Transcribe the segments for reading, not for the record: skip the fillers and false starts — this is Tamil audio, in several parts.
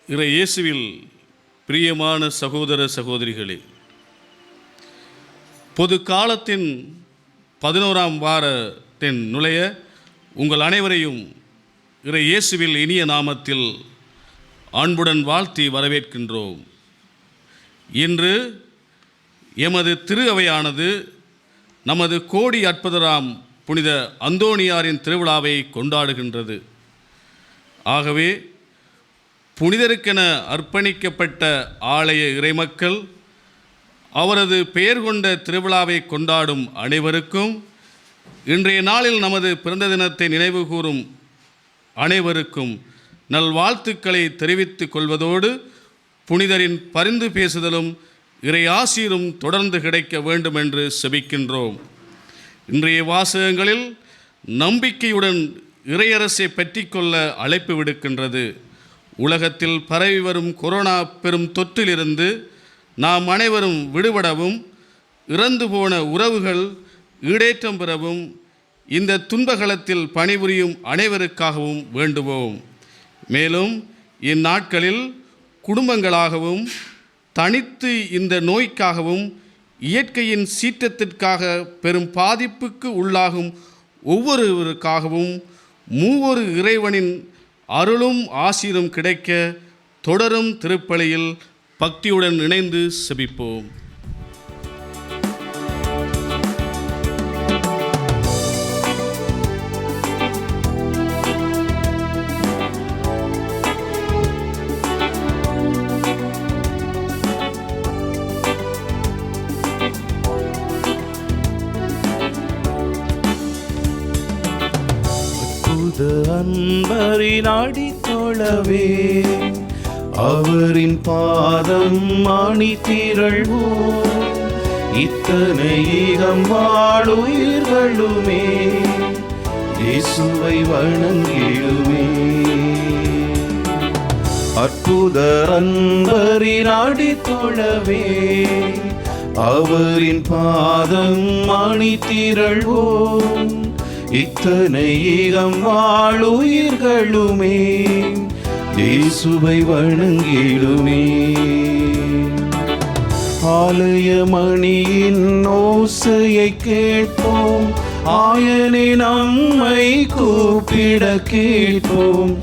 இறை இயேசுவில் பிரியமான சகோதர சகோதரிகளே, பொது காலத்தின் 11ஆம் வாரத்தின் நுழைய உங்கள் அனைவரையும் இறை இயேசுவில் இனிய நாமத்தில் அன்புடன் வாழ்த்தி வரவேற்கின்றோம். இன்று எமது திரு அவையானது நமது கோடி அற்புதராம் புனித அந்தோணியாரின் திருவிழாவை கொண்டாடுகின்றது. ஆகவே புனிதருக்கென அர்ப்பணிக்கப்பட்ட ஆலய இறைமக்கள், அவரது பெயர் கொண்ட திருவிழாவை கொண்டாடும் அனைவருக்கும், இன்றைய நாளில் நமது பிறந்த தினத்தை நினைவு கூறும் அனைவருக்கும் நல்வாழ்த்துக்களை தெரிவித்துக் கொள்வதோடு, புனிதரின் பரிந்து பேசுதலும் இறை ஆசீரும் தொடர்ந்து கிடைக்க வேண்டும் என்று செபிக்கின்றோம். இன்றைய வாசகங்களில் நம்பிக்கையுடன் இறையரசை பற்றி கொள்ள அழைப்பு விடுக்கின்றது. உலகத்தில் பரவி வரும் கொரோனா பெரும் தொற்றிலிருந்து நாம் அனைவரும் விடுபடவும், இறந்து போன உறவுகள் ஈடேற்றம் பெறவும், இந்த துன்பகலத்தில் பணிபுரியும் அனைவருக்காகவும் வேண்டுவோம். மேலும் இந்நாட்களில் குடும்பங்களாகவும் தனித்து இந்த நோய்க்காகவும் இயற்கையின் சீற்றத்திற்காக பெரும் பாதிப்புக்கு உள்ளாகும் ஒவ்வொருவருக்காகவும் மூவொரு இறைவனின் அருளும் ஆசீரும் கிடைக்க தொடரும் திருப்பலியில் பக்தியுடன் இணைந்து செபிப்போம். அன்பரின் அடித்தொழவே அவரின் பாதம் அணி திரள்வோம். இத்தனை ஈகம் வாழுயிர்களுமே இயேசுவை வணங்கிடுமே. அற்புத அன்பரின் அடித்தொழவே அவரின் பாதம் அணி திரள்வோம். இத்தனை ஈகம் வாழுயிர்களுமே இயேசுவை வணங்கிடுமே. ஆலய மணியின் ஓசையை கேட்போம், ஆயனை நம்மை கூப்பிட கேட்போம்.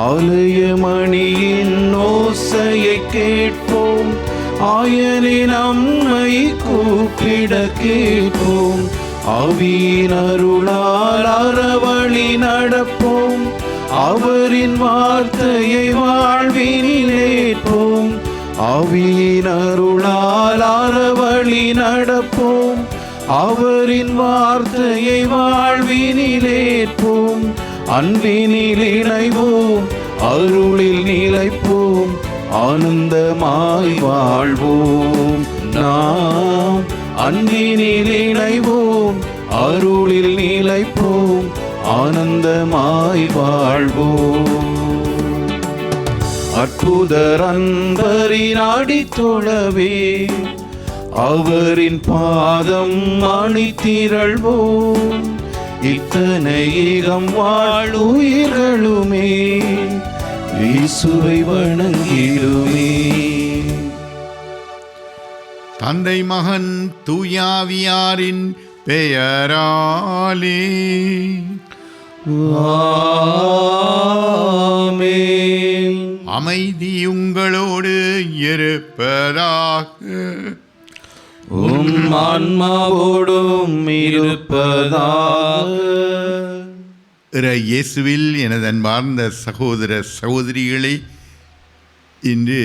ஆலய மணியின் ஓசையை கேட்போம், ஆயனை நம்மை கூப்பிட கேட்போம். ஆவியின் அருளால் அறவழி நடப்போம், அவரின் வார்த்தையை வாழ்வினில் ஏற்போம். ஆவியின் அருளால் அறவழி நடப்போம், அவரின் வார்த்தையை வாழ்வினில் ஏற்போம். அன்பினில் இணைவோம், அருளில் நிலைப்போம், ஆனந்தமாய் வாழ்வோம். நாம் அன்பினில் இணைவோம், அருளில் நிலைப்போம், ஆனந்தமாய் வாழ்வோம். அற்புதர் அன்பரின் அடித்தொழவே அவரின் பாதம் அணி திரள்வோம். இத்தனை ஈகம் வாழுயிர்களுமே இயேசுவை வணங்கிடுமே. தந்தை மகன் தூயாவியாரின் பெயராலே ஆமென். அமைதி உங்களோடு இருப்பதாக. உம் ஆன்மாவோடும் இருப்பதாக. இறை இயேசுவில் எனது அன்பார்ந்த சகோதர சகோதரிகளே, இன்று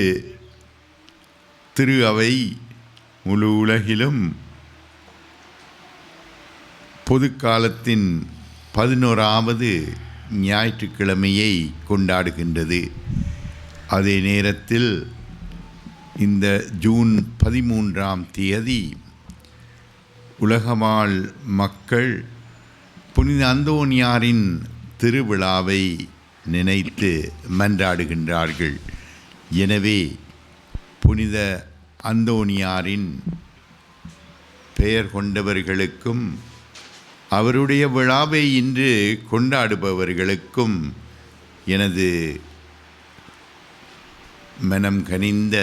திரு அவை முழு உலகிலும் பொது காலத்தின் 11வது ஞாயிற்றுக்கிழமையை கொண்டாடுகின்றது. அதே நேரத்தில் இந்த ஜூன் 13ஆம் தேதி உலகமாள் மக்கள் புனித அந்தோணியாரின் திருவிழாவை நினைத்து மன்றாடுகின்றார்கள். எனவே புனித அந்தோணியாரின் பெயர் கொண்டவர்களுக்கும் அவருடைய விழாவை இன்று கொண்டாடுபவர்களுக்கும் எனது மனம் கனிந்த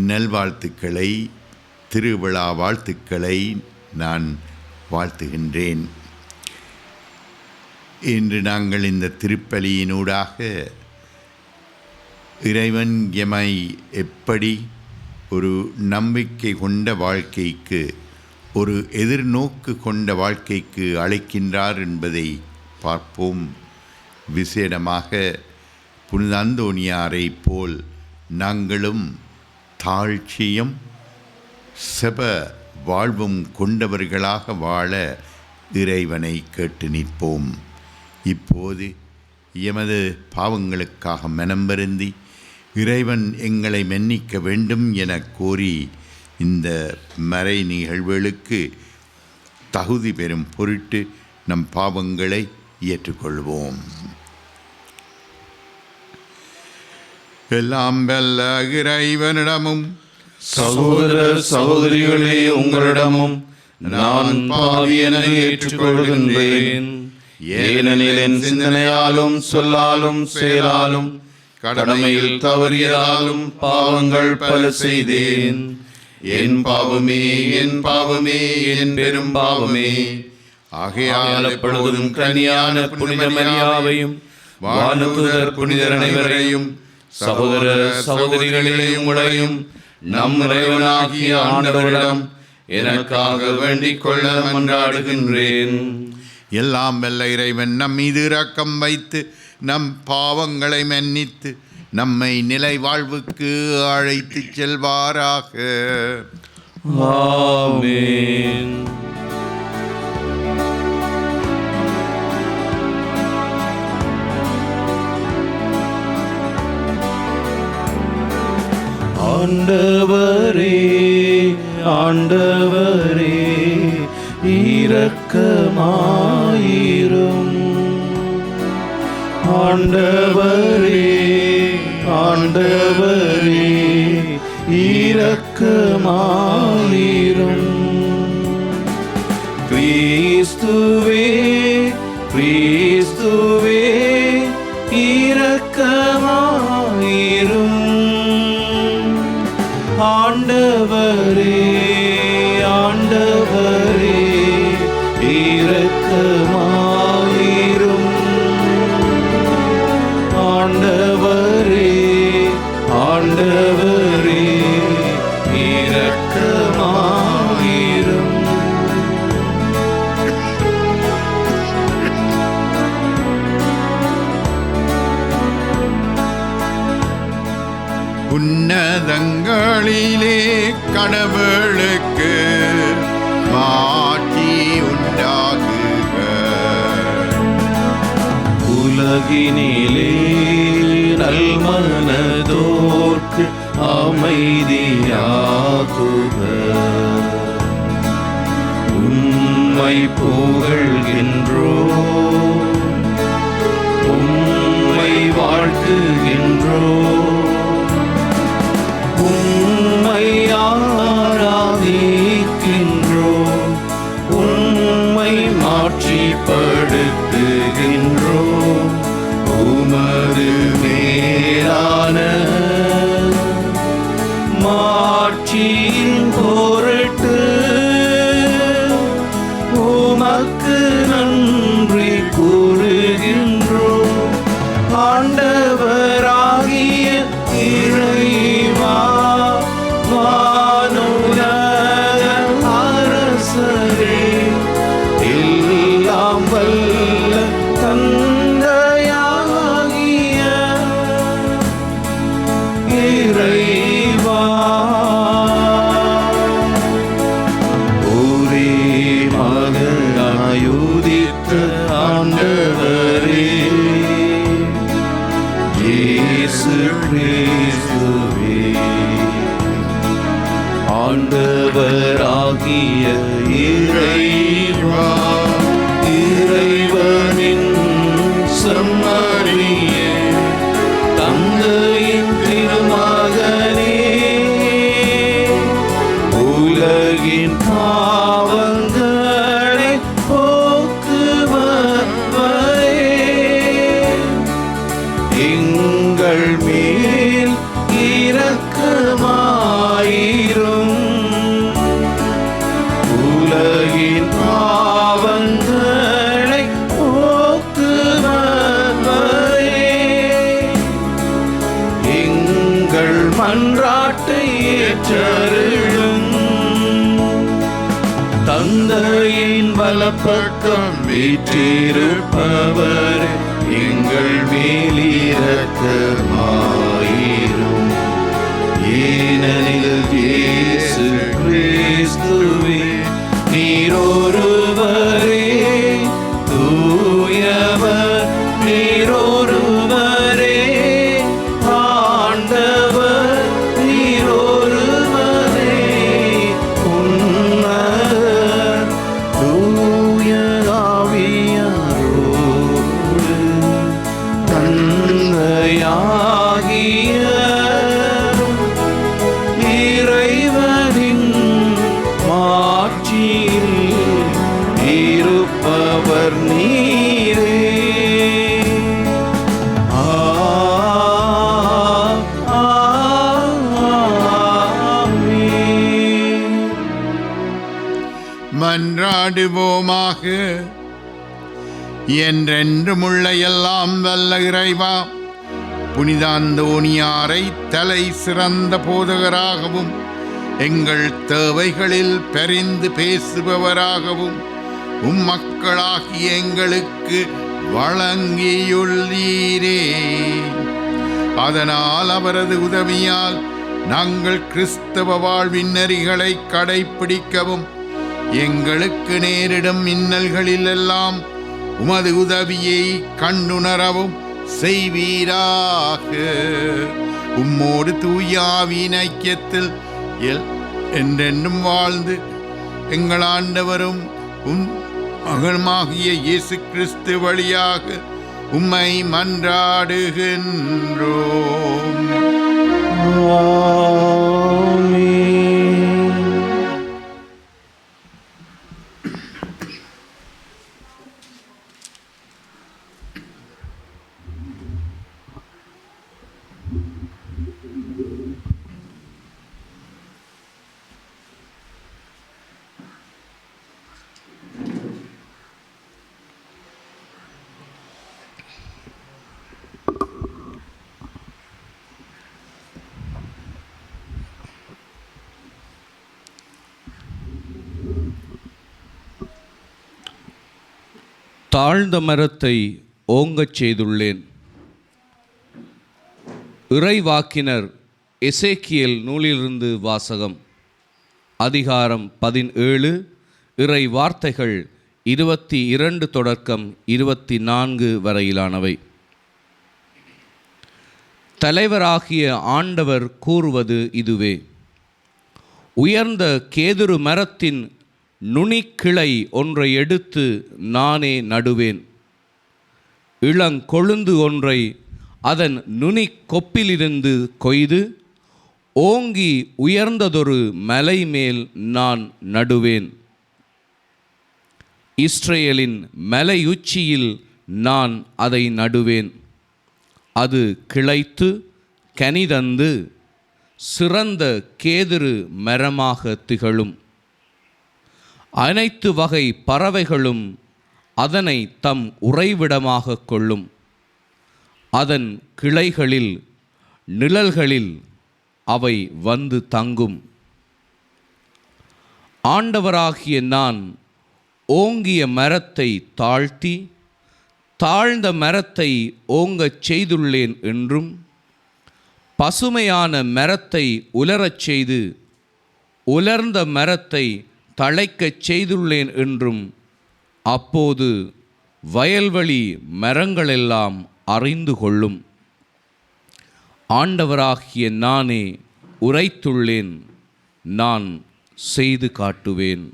நல்வாழ்த்துக்களை, திருவிழா வாழ்த்துக்களை நான் வாழ்த்துகின்றேன். இன்று நாங்கள் இந்த திருப்பலியினூடாக இறைவன் எமை எப்படி ஒரு நம்பிக்கை கொண்ட வாழ்க்கைக்கு, ஒரு எதிர்நோக்கு கொண்ட வாழ்க்கைக்கு அழைக்கின்றார் என்பதை பார்ப்போம். விசேடமாக புனித அந்தோனியாரை போல் நாங்களும் தாழ்ச்சியும் செப வாழ்வும் கொண்டவர்களாக வாழ இறைவனை கேட்டு நிற்போம். இப்போது எமது பாவங்களுக்காக மனம் வருந்தி இறைவன் எங்களை மன்னிக்க வேண்டும் என கோரி இந்த மறை நிகழ்வுகளுக்கு தகுதி பெறும் பொருட்டு நம் பாவங்களை ஏற்றுக்கொள்வோம். எல்லாம் வல்ல இறைவனிடமும் சகோதர சகோதரிகளே, உங்களிடமும் நான் பாவி என ஏற்றுக்கொள்கின்றேன். ஏனெனில் என் சிந்தனையாலும் சொல்லாலும் செயலாலும் கடமையில் தவறியதாலும் பாவங்கள் பல செய்தேன். என் பாவமே, என் பாவமே, என் பெரும் பாவமே. ஆகையால் எப்பொழுதும் கனியான புனித மரியாவையும் வானதூதர் புனிதர் அனைவரையும் சகோதர சகோதரிகளே உங்களையும் நம் இறைவனாகிய ஆண்டவரிடம் எனக்காக வேண்டிக் கொள்ள மன்றாடுகின்றேன். எல்லாம் வல்ல இறைவன் நம் மீது இரக்கம் வைத்து நம் பாவங்களை மன்னித்து நம்மை நிலை வாழ்வுக்கு அழைத்து செல்வாராக. ஆமென். ஆண்டவரே, ஆண்டவரே, இரக்கமாயிரும். ஆண்டவரே, ஆண்டவரே, இரக்கமாயிரும். கிறிஸ்துவே, கிறிஸ்துவே, இரக்கமாயிரும். ஆண்டவரே, ஆண்டவரே, இரக்கமாயிரும். ஆண்டவரே, ஆண்டவரே, இரக்கமாயிரும். உன்னதங்களிலே கடவுளுக்கு மாட்சி உண்டாகுக. உலகினிலே நல்மனதோர்க்கு அமைதியாகுக. உம்மை புகழ்கின்றோம், உம்மை வாழ்த்துகின்றோம், உம்மை ஆராதிக்கின்றோம், உம்மை மாட்சிப்படுத்துகின்றோம். உமது மேலான மாட்சியின் பொருட்டு உமக்கு நன்றி கூறுகின்றோம். ஆண்டவராகிய இறைவா, வானுலக அரசரே, எல்லாம் வல்ல தந்தையாகிய இறைவா, ஒரே மகனாயுதித்த ஆண்டவரே, இயேசு கிறிஸ்துவே, ஆண்டவராகிய இறைவா, இறைவனின் செம்மறியே, தந்தையின் திருமகனே, உலகின் பாவங்களை போக்குபவரே, எங்கள் மேல் இரக்கமாயிரும். உலகின் பாவங்களை போக்குபவரே, எங்கள் மன்றாட்டை ஏற்றருளும். தந்தையின் வலப்பக்கம் வீற்றிருப்பவர் எங்கள் மேல் இரக்கமாயிரும். ஏனெனில் இயேசு கிறிஸ்துவே நீரொருவரே தூயவர், நீரொருவரே ஆண்டவர், நீரொருவரே உன்னதர். தூய ஆவியாரோடு தந்தையாகிய இறைவனின் மாட்சியில் இருப்பவர் நீரே. ஆமென். மன்றாடுவோமாக. என்றென்றுமுள்ள எல்லாம் வல்ல இறைவா, புனித அந்தோனியாரை தலை சிறந்த போதகராகவும் எங்கள் தேவைகளில் பரிந்து பேசுபவராகவும் மக்களாகிய எங்களுக்கு வழங்கியுள்ளீரே. அதனால் அவரது உதவியால் நாங்கள் கிறிஸ்தவ வாழ்வின் நெறிகளை கடைப்பிடிக்கவும் எங்களுக்கு நேரிடும் இன்னல்களில் எல்லாம் உமது உதவியை கண்டுணரவும் செய்வீராக. உம்மோடு தூயாவின் ஐக்கியத்தில் என்றென்றும் வாழ்ந்து எங்கள் ஆண்டவரும் மகனுமாகிய இயேசு கிறிஸ்து வழியாக உம்மை மன்றாடுகின்றோம். தாழ்ந்த மரத்தை ஓங்கச் செய்துள்ளேன். இறைவாக்கினர் எசேக்கியேல் நூலிலிருந்து வாசகம். அதிகாரம் 17, இறை வார்த்தைகள் 22 தொடக்கம் 24 வரையிலானவை. தலைவராகிய ஆண்டவர் கூறுவது இதுவே: உயர்ந்த கேதுரு மரத்தின் நுனிக்கிளை ஒன்றை எடுத்து நானே நடுவேன். இளங்கொழுந்து ஒன்றை அதன் நுனி கொப்பிலிருந்து கொய்து ஓங்கி உயர்ந்ததொரு மலை மேல் நான் நடுவேன். இஸ்ரேலின் மலையுச்சியில் நான் அதை நடுவேன். அது கிளைத்து கனிதந்து சிறந்த கேதுரு மரமாக திகழும். அனைத்து வகை பறவைகளும் அதனை தம் உறைவிடமாக கொள்ளும். அதன் கிளைகளில் நிழல்களில் அவை வந்து தங்கும். ஆண்டவராகிய நான் ஓங்கிய மரத்தை தாழ்த்தி தாழ்ந்த மரத்தை ஓங்கச் செய்துள்ளேன் என்றும், பசுமையான மரத்தை உலரச் செய்து உலர்ந்த மரத்தை தழைக்கச் செய்துள்ளேன் என்றும் அப்போது வயல்வெளி மரங்களெல்லாம் அறிந்து கொள்ளும். ஆண்டவராகிய நானே உரைத்துள்ளேன், நான் செய்து காட்டுவேன்.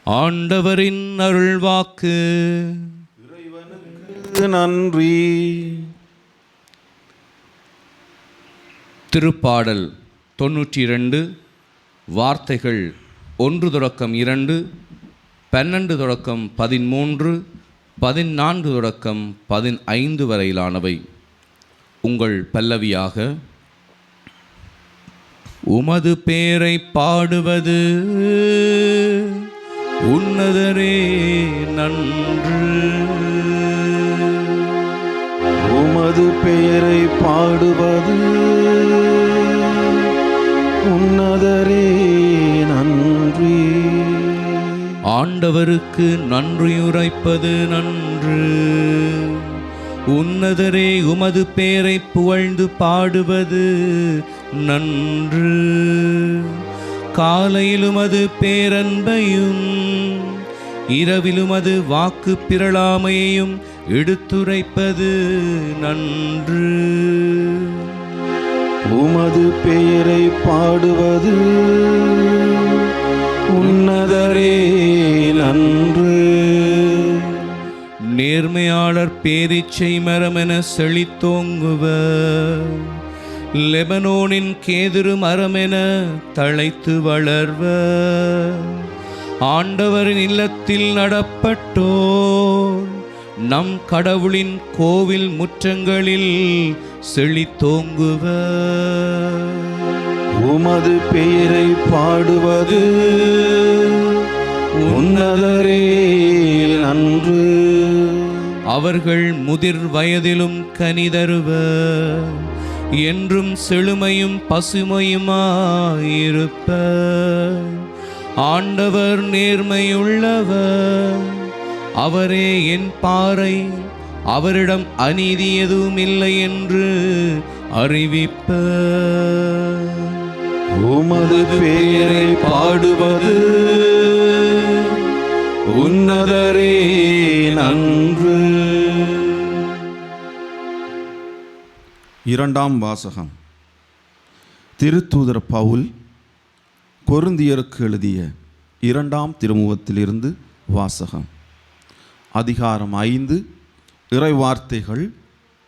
ஆண்டவரின் அருள்வாக்கு. நன்றி. திருப்பாடல் 92 வார்த்தைகள் 1 தொடக்கம் 2, 12 தொடக்கம் 13, 14 தொடக்கம் 15 வரையிலானவை. உங்கள் பல்லவியாக, உமது பேரை பாடுவது உன்னதரே நன்று. உமது பெயரை பாடுவது உன்னதரே நன்றி. ஆண்டவருக்கு நன்றியுரைப்பது நன்று. உன்னதரே உமது பேரை புகழ்ந்து பாடுவது நன்று. காலையிலும் அது பேரன்பையும் இரவிலும் அது வாக்கு பிறழாமையையும் எடுத்துரைப்பது நன்று. உமது பெயரை பாடுவது உன்னதரே நன்று. நேர்மையாளர் பேரீச்சை மரமென செழித்தோங்குவர். லெபனோனின் கேதுரு மரமென தழைத்து வளர்வர். ஆண்டவரின் இல்லத்தில் நடப்பட்டோர் நம் கடவுளின் கோவில் முற்றங்களில் செழித்தோங்குவர். உமது பெயரை பாடுவது உன்னதரே நன்று. அவர்கள் முதிர் வயதிலும் கனிதருவர். என்றும் செழுமையும் பசுமையுமாயிருப்பர். ஆண்டவர் நேர்மையுள்ளவர். அவரே என் பாறை. அவரிடம் அநீதி எதுவும் இல்லை என்று அறிவிப்பர். உமது பெயரை பாடுவது உன்னதரே நன்று. இரண்டாம் வாசகம். திருத்தூதர் பவுல் கொரிந்தியருக்கு எழுதிய 2ஆம் திருமுகத்திலிருந்து வாசகம். அதிகாரம் 5, இறைவார்த்தைகள்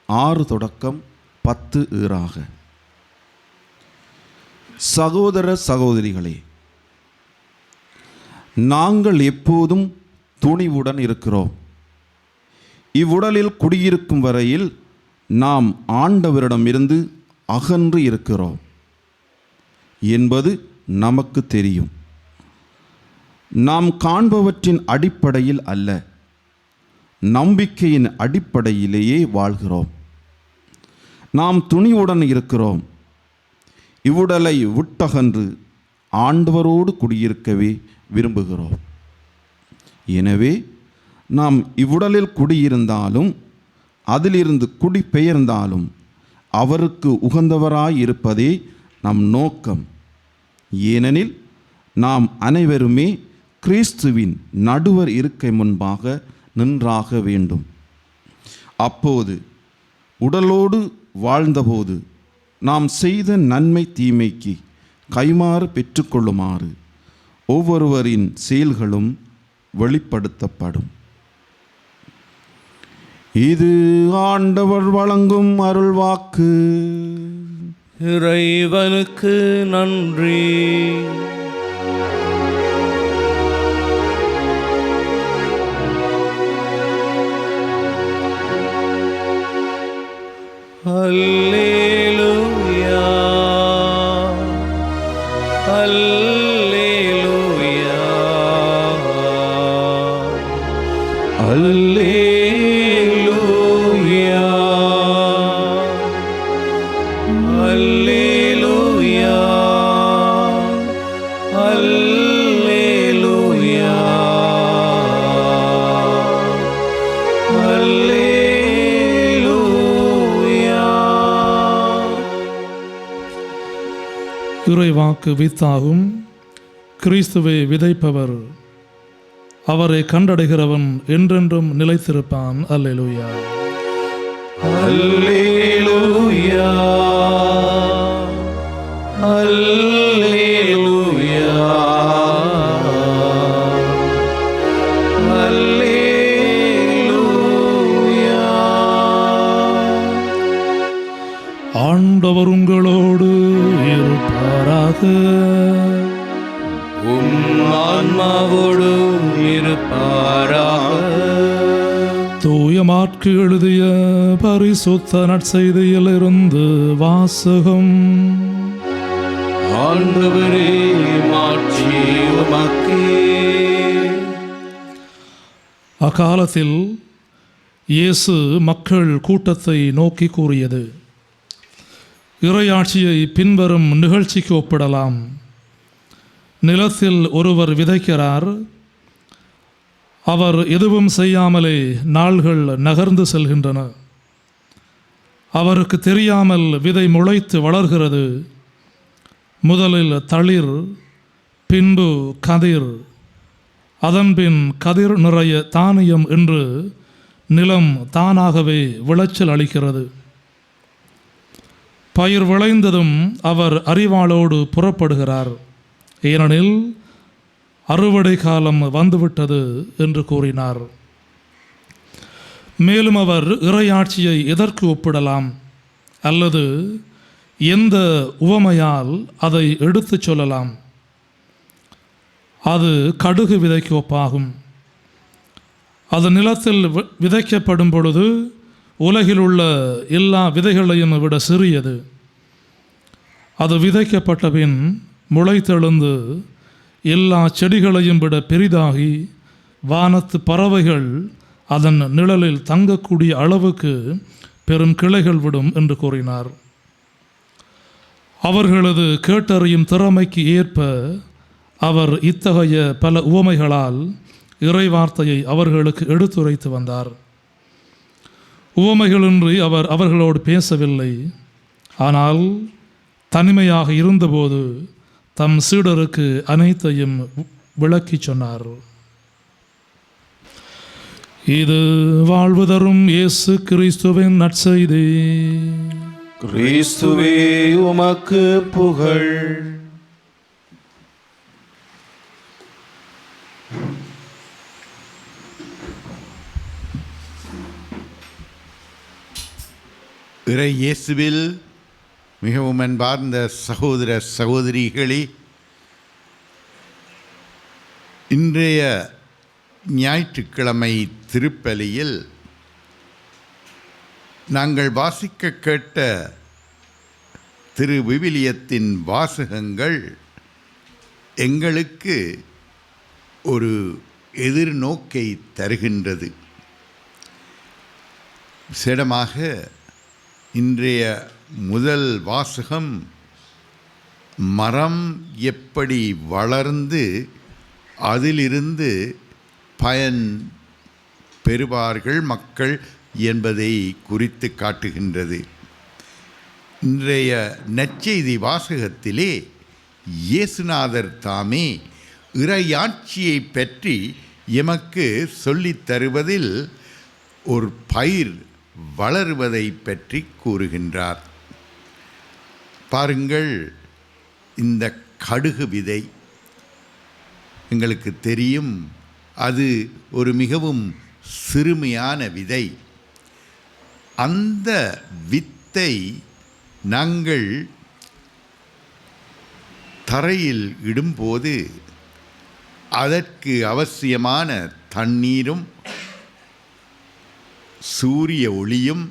6 தொடக்கம் 10 ஈறாக. சகோதர சகோதரிகளே, நாங்கள் எப்போதும் துணிவுடன் இருக்கிறோம். இவ்வுடலில் குடியிருக்கும் வரையில் நாம் ஆண்டவரிடமிருந்து அகன்று இருக்கிறோம் என்பது நமக்கு தெரியும். நாம் காண்பவற்றின் அடிப்படையில் அல்ல, நம்பிக்கையின் அடிப்படையிலேயே வாழ்கிறோம். நாம் துணிவுடன் இருக்கிறோம். இவ்வுடலை விட்டகன்று ஆண்டவரோடு குடியிருக்கவே விரும்புகிறோம். எனவே நாம் இவ்வுடலில் குடியிருந்தாலும் அதிலிருந்து குடிபெயர்ந்தாலும் அவருக்கு உகந்தவராயிருப்பதே நம் நோக்கம். ஏனெனில் நாம் அனைவருமே கிறிஸ்துவின் நடுவர் இருக்கை முன்பாக நின்றாக வேண்டும். அப்போது உடலோடு வாழ்ந்தபோது நாம் செய்த நன்மை தீமைக்கு கைமாறு பெற்றுக்கொள்ளுமாறு ஒவ்வொருவரின் செயல்களும் வெளிப்படுத்தப்படும். இது ஆண்டவர் வழங்கும் அருள்வாக்கு. இறைவனுக்கு நன்றி. அல்லேலூயா, அல்லேலூயா, அல்லேலூயா, அல்லேலூயா, அல்லேலூயா, அல்லேலூயா. இறைவாக்கு வித்தாகும். கிறிஸ்துவை விதைப்பவர் அவரை கண்டடைகிறவன் என்றென்றும் நிலைத்திருப்பான். அல்லேலூயா, அல்லேலூயா, அல்லேலூயா, அல்லேலூயா. ஆண்டவர் உங்களோடு இருப்பாராக. உம் ஆன்மாவோடும் இருப்பாராக. மாற்கு எழுதிய பரிசுத்த நற்செய்தியிலிருந்து வாசகம். ஆண்டவரே மாட்சி உமக்கே. அக்காலத்தில் இயேசு மக்கள் கூட்டத்தை நோக்கி கூறியது: இறையாட்சியை பின்வரும் நிகழ்ச்சிக்கு ஒப்பிடலாம். நிலத்தில் ஒருவர் விதைக்கிறார். அவர் எதுவும் செய்யாமலே நாள்கள் நகர்ந்து செல்கின்றன. அவருக்கு தெரியாமல் விதை முளைத்து வளர்கிறது. முதலில் தளிர், பின்பு கதிர், அதன்பின் கதிர் நிறைய தானியம் என்று நிலம் தானாகவே விளைச்சல் அளிக்கிறது. பயிர் விளைந்ததும் அவர் அரிவாளோடு புறப்படுகிறார். ஏனெனில் அறுவடை காலம் வந்துவிட்டது என்று கூறினார். மேலும் அவர் இறையாட்சியை எதற்கு ஒப்பிடலாம் அல்லது எந்த உவமையால் அதை எடுத்துச் சொல்லலாம்? அது கடுகு விதைக்கு ஒப்பாகும். அது நிலத்தில் விதைக்கப்படும் பொழுது உலகில் உள்ள எல்லா விதைகளையும் விட சிறியது. அது விதைக்கப்பட்ட பின் முளைத்தெழுந்து எல்லா செடிகளையும் விட பெரிதாகி வானத்து பறவைகள் அதன் நிழலில் தங்கக்கூடிய அளவுக்கு பெரும் கிளைகள் விடும் என்று கூறினார். அவர்களது கேட்டறியும் திறமைக்கு ஏற்ப அவர் இத்தகைய பல உவமைகளால் இறைவார்த்தையை அவர்களுக்கு எடுத்துரைத்து வந்தார். உவமைகளின்றி அவர் அவர்களோடு பேசவில்லை. ஆனால் தனிமையாக இருந்தபோது தம் சீடருக்கு அனைத்தையும் விளக்கி சொன்னார். இது வாழ்வு தரும் இயேசு கிறிஸ்துவின் நற்செய்தி. கிறிஸ்துவே உமக்கு புகழ். இறை இயேசுவில் மிகவும் அன்பார்ந்த சகோதர சகோதரிகளே, இன்றைய ஞாயிற்றுக்கிழமை திருப்பலியில் நாங்கள் வாசிக்க கேட்ட திரு விவிலியத்தின் வாசகங்கள் எங்களுக்கு ஒரு எதிர்நோக்கை தருகின்றது. விசேடமாக இன்றைய முதல் வாசகம் மரம் எப்படி வளர்ந்து அதிலிருந்து பயன் பெறுவார்கள் மக்கள் என்பதை குறித்து காட்டுகின்றது. இன்றைய நற்செய்தி வாசகத்திலே இயேசுநாதர் தாமே இறையாட்சியை பற்றி எமக்கு சொல்லித் தருவதில் ஒரு பயிர் வளருவதை பற்றி கூறுகின்றார். பாருங்கள், இந்த கடுகு விதை எங்களுக்கு தெரியும், அது ஒரு மிகவும் சிறுமையான விதை. அந்த வித்தை நாங்கள் தரையில் இடும்போது அதற்கு அவசியமான தண்ணீரும் சூரிய ஒளியும்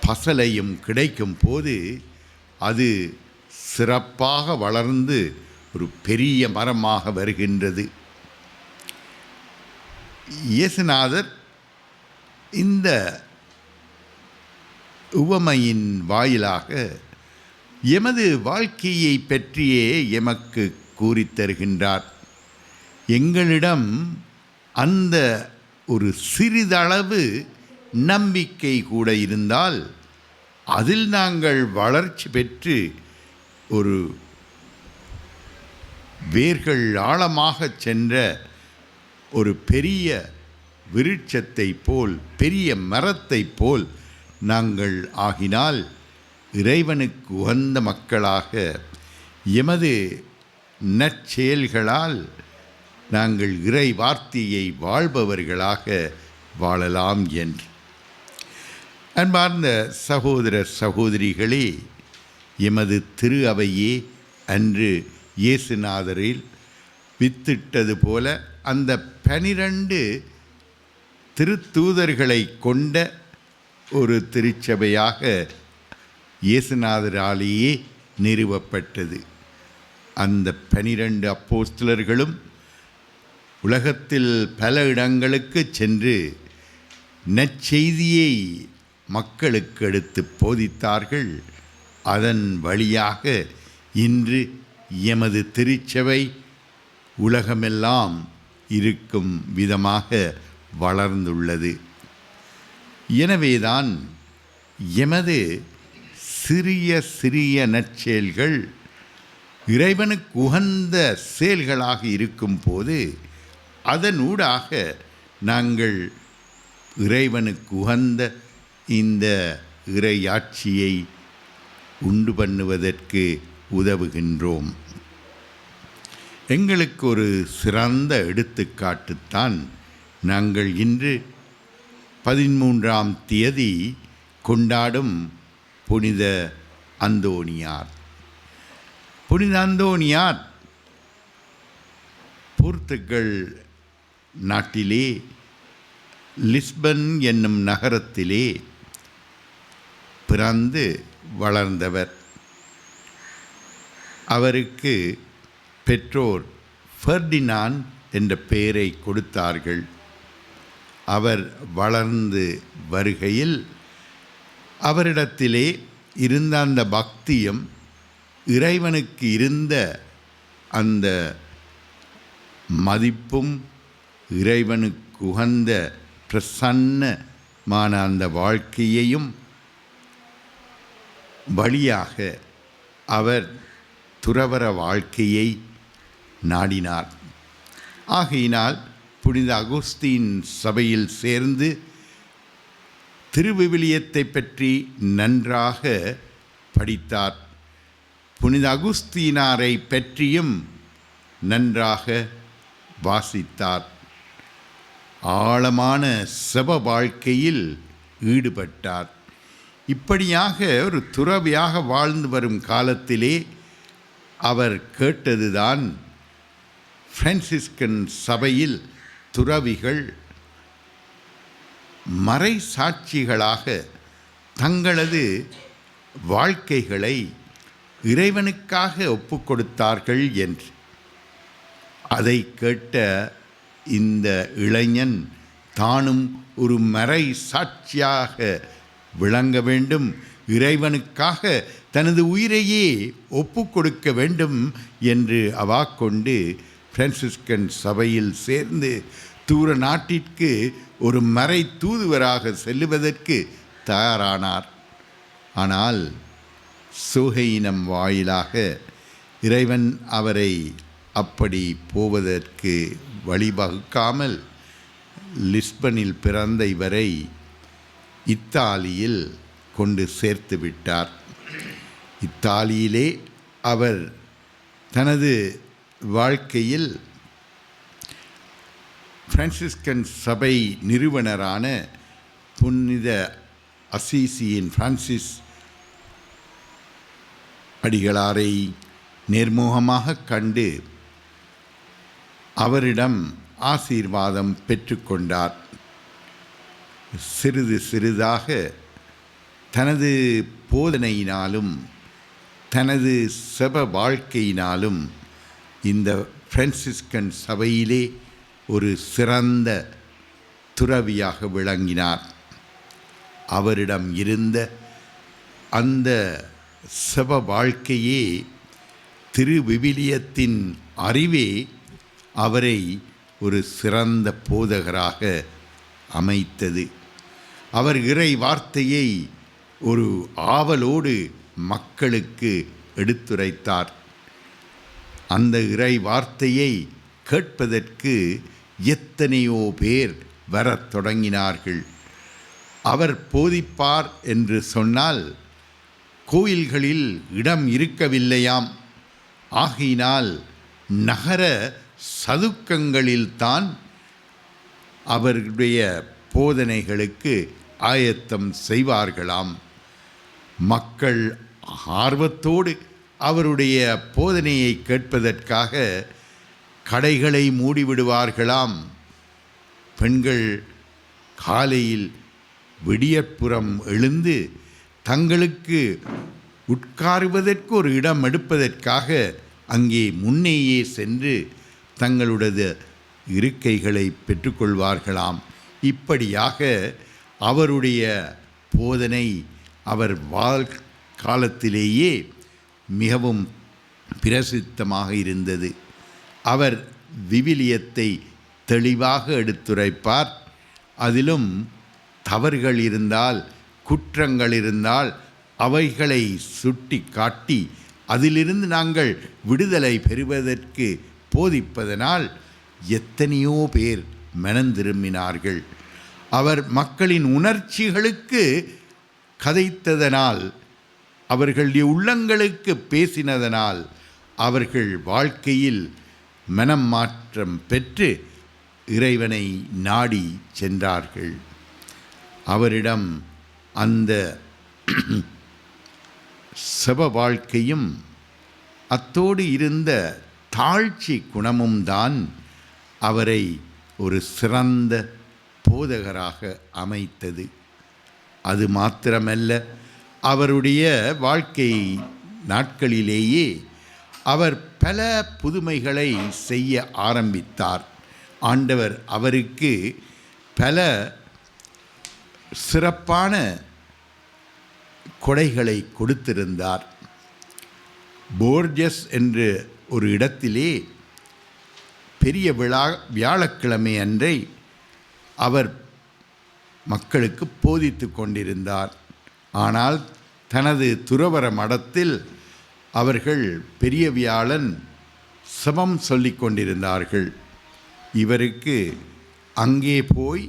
பசலையும் கிடைக்கும் போது அது சிறப்பாக வளர்ந்து ஒரு பெரிய மரமாக வருகின்றது. இயேசுநாதர் இந்த உவமையின் வாயிலாக எமது வாழ்க்கையை பற்றியே எமக்கு கூறித் தருகின்றார். எங்களிடம் அந்த ஒரு சிறிதளவு நம்பிக்கை கூட இருந்தால் அதில் நாங்கள் வளர்ச்சி பெற்று ஒரு வேர்கள் ஆழமாக சென்ற ஒரு பெரிய விருட்சத்தை போல், பெரிய மரத்தை போல் நாங்கள் ஆகினால் இறைவனுக்கு உகந்த மக்களாக எமது நற்செயல்களால் நாங்கள் இறை வார்த்தையை வாழ்பவர்களாக வாழலாம் என்று. அன்பார்ந்த சகோதர சகோதரிகளே, எமது திரு அவையே அன்று இயேசுநாதரில் வித்திட்டது போல அந்த 12 திருத்தூதர்களை கொண்ட ஒரு திருச்சபையாக இயேசுநாதராலேயே நிறுவப்பட்டது. அந்த 12 அப்போஸ்தலர்களும் உலகத்தில் பல இடங்களுக்கு சென்று நற்செய்தியை மக்களுக்கு எடுத்து போதித்தார்கள். அதன் வழியாக இன்று எமது திருச்சபை உலகமெல்லாம் இருக்கும் விதமாக வளர்ந்துள்ளது. எனவேதான் எமது சிறிய சிறிய நற்செயல்கள் இறைவனுக்கு உகந்த செயல்களாக இருக்கும் போது அதனூடாக நாங்கள் இறைவனுக்கு உகந்த இந்த இறையாட்சியை உண்டு பண்ணுவதற்கு உதவுகின்றோம். எங்களுக்கு ஒரு சிறந்த எடுத்துக்காட்டுத்தான் நாங்கள் இன்று 13ஆம் தேதி கொண்டாடும் புனித அந்தோணியார். புனித அந்தோணியார் போர்த்துகல் நாட்டிலே லிஸ்பன் என்னும் நகரத்திலே பிறந்து வளர்ந்தவர். அவருக்கு பெற்றோர் ஃபெர்டினாண்ட் என்ற பெயரை கொடுத்தார்கள். அவர் வளர்ந்து வருகையில் அவரிடத்திலே இருந்த அந்த பக்தியும் இறைவனுக்கு இருந்த அந்த மதிப்பும் இறைவனுக்கு உகந்த பிரசன்னமான அந்த வாழ்க்கையையும் வழியாக அவர் துறவற வாழ்க்கையை நாடினார். ஆகையினால் புனித அகுஸ்தீன் சபையில் சேர்ந்து திருவிவிலியத்தை பற்றி நன்றாக படித்தார். புனித அகுஸ்தீனாரை பற்றியும் நன்றாக வாசித்தார். ஆழமான செப வாழ்க்கையில் ஈடுபட்டார். இப்படியாக ஒரு துறவியாக வாழ்ந்து வரும் காலத்திலே அவர் கேட்டதுதான், பிரான்சிஸ்கன் சபையில் துறவிகள் மறை சாட்சிகளாக தங்களது வாழ்க்கைகளை இறைவனுக்காக ஒப்புக்கொடுத்தார்கள் என்று. அதை கேட்ட இந்த இளைஞன் தானும் ஒரு மறை சாட்சியாக விளங்க வேண்டும், இறைவனுக்காக தனது உயிரையே ஒப்புக்கொடுக்க வேண்டும் என்று அவாக்கொண்டு பிரான்சிஸ்கன் சபையில் சேர்ந்து தூர நாட்டிற்கு ஒரு மறை தூதுவராக செல்லுவதற்கு தயாரானார். ஆனால் சூகையினம் வாயிலாக இறைவன் அவரை அப்படி போவதற்கு வழிவகுக்காமல் லிஸ்பனில் பிறந்த இவரை இத்தாலியில் கொண்டு சேர்த்து விட்டார். இத்தாலியிலே அவர் தனது வாழ்க்கையில் பிரான்சிஸ்கன் சபை நிறுவனரான புனித அசீசியின் பிரான்சிஸ் அடிகளாரை நேர்முகமாக கண்டு அவரிடம் ஆசீர்வாதம் பெற்றுக்கொண்டார். சிறிது சிறிதாக தனது போதனையினாலும் தனது செப வாழ்க்கையினாலும் இந்த பிரான்சிஸ்கன் சபையிலே ஒரு சிறந்த துறவியாக விளங்கினார். அவரிடம் இருந்த அந்த செப வாழ்க்கையே திருவிவிலியத்தின் அறிவே அவரை ஒரு சிறந்த போதகராக அமைத்தது. அவர் இறை வார்த்தையை ஒரு ஆவலோடு மக்களுக்கு எடுத்துரைத்தார். அந்த இறை வார்த்தையை கேட்பதற்கு எத்தனையோ பேர் வரத் தொடங்கினார்கள். அவர் போதிப்பார் என்று சொன்னால் கோயில்களில் இடம் இருக்கவில்லையாம். ஆகையினால் நகர சதுக்கங்களில்தான் அவருடைய போதனைகளுக்கு ஆயத்தம் செய்வார்களாம். மக்கள் ஆர்வத்தோடு அவருடைய போதனையை கேட்பதற்காக கடைகளை மூடிவிடுவார்களாம். பெண்கள் காலையில் விடியற்புறம் எழுந்து தங்களுக்கு உட்காருவதற்கு ஒரு இடம் எடுப்பதற்காக அங்கே முன்னேயே சென்று தங்களுடைய இருக்கைகளை பெற்றுக்கொள்வார்களாம். இப்படியாக அவருடைய போதனை அவர் காலத்திலேயே மிகவும் பிரசித்தமாக இருந்தது. அவர் விவிலியத்தை தெளிவாக எடுத்துரைப்பார். அதிலும் தவறுகள் இருந்தால், குற்றங்கள் இருந்தால் அவைகளை சுட்டி காட்டி அதிலிருந்து நாங்கள் விடுதலை பெறுவதற்கு போதிப்பதனால் எத்தனையோ பேர் மனந்திரும்பினார்கள். அவர் மக்களின் உணர்ச்சிகளுக்கு கதைத்ததனால், அவர்களுடைய உள்ளங்களுக்கு பேசினதனால் அவர்கள் வாழ்க்கையில் மனம் மாற்றம் பெற்று இறைவனை நாடி சென்றார்கள். அவரிடம் அந்த செப வாழ்க்கையும் அத்தோடு இருந்த தாழ்ச்சி குணமும் தான் அவரை ஒரு சிறந்த போதகராக அமைத்தது. அது மாத்திரமல்ல, அவருடைய வாழ்க்கை நாட்களிலேயே அவர் பல புதுமைகளை செய்ய ஆரம்பித்தார். ஆண்டவர் அவருக்கு பல சிறப்பான கொடைகளை கொடுத்திருந்தார். போர்ஜஸ் என்ற ஒரு இடத்திலே பெரிய வியாழக்கிழமை அன்றை அவர் மக்களுக்கு போதித்து கொண்டிருந்தார். ஆனால் தனது துறவற மடத்தில் அவர்கள் பெரிய வியாழன் சபம் சொல்லிக் கொண்டிருந்தார்கள். இவருக்கு அங்கே போய்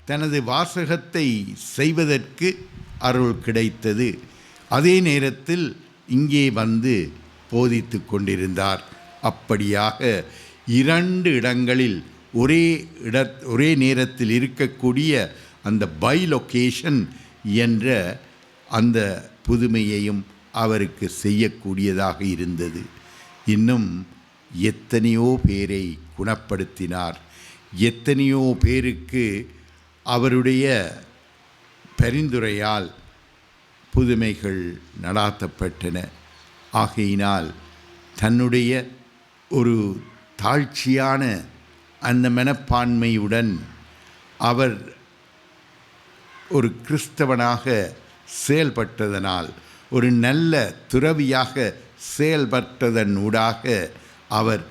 தனது வாசகத்தை செய்வதற்கு அருள் கிடைத்தது. அதே நேரத்தில் இங்கே வந்து போதித்து கொண்டிருந்தார். அப்படியாக 2 இடங்களில் ஒரே நேரத்தில் இருக்கக்கூடிய அந்த பைலொகேஷன் என்ற அந்த புதுமையையும் அவருக்கு செய்யக்கூடியதாக இருந்தது. இன்னும் எத்தனையோ பேரை குணப்படுத்தினார். எத்தனையோ பேருக்கு அவருடைய பரிந்துரையால் புதுமைகள் நடாத்தப்பட்டன. ஆகையினால் தன்னுடைய ஒரு தாழ்ச்சியான அந்த மனப்பான்மையுடன் அவர் ஒரு கிறிஸ்தவனாக செயல்பட்டதனால், ஒரு நல்ல துறவியாக செயல்பட்டதன் ஊடாக அவர்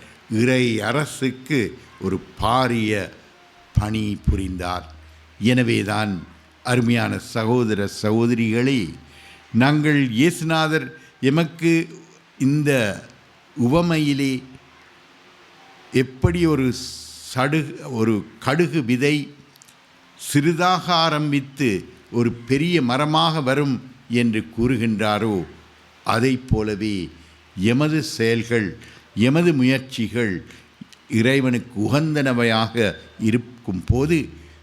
இறை அரசுக்கு ஒரு பாரிய பணி புரிந்தார். எனவேதான் அருமையான சகோதர சகோதரிகளே, நாங்கள் இயேசுநாதர் எமக்கு இந்த உவமையிலே எப்படி ஒரு கடுகு விதை சிறிதாக ஆரம்பித்து ஒரு பெரிய மரமாக வரும் என்று கூறுகின்றாரோ, அதைப் போலவே எமது செயல்கள், எமது முயற்சிகள் இறைவனுக்கு உகந்தனவையாக இருக்கும் போது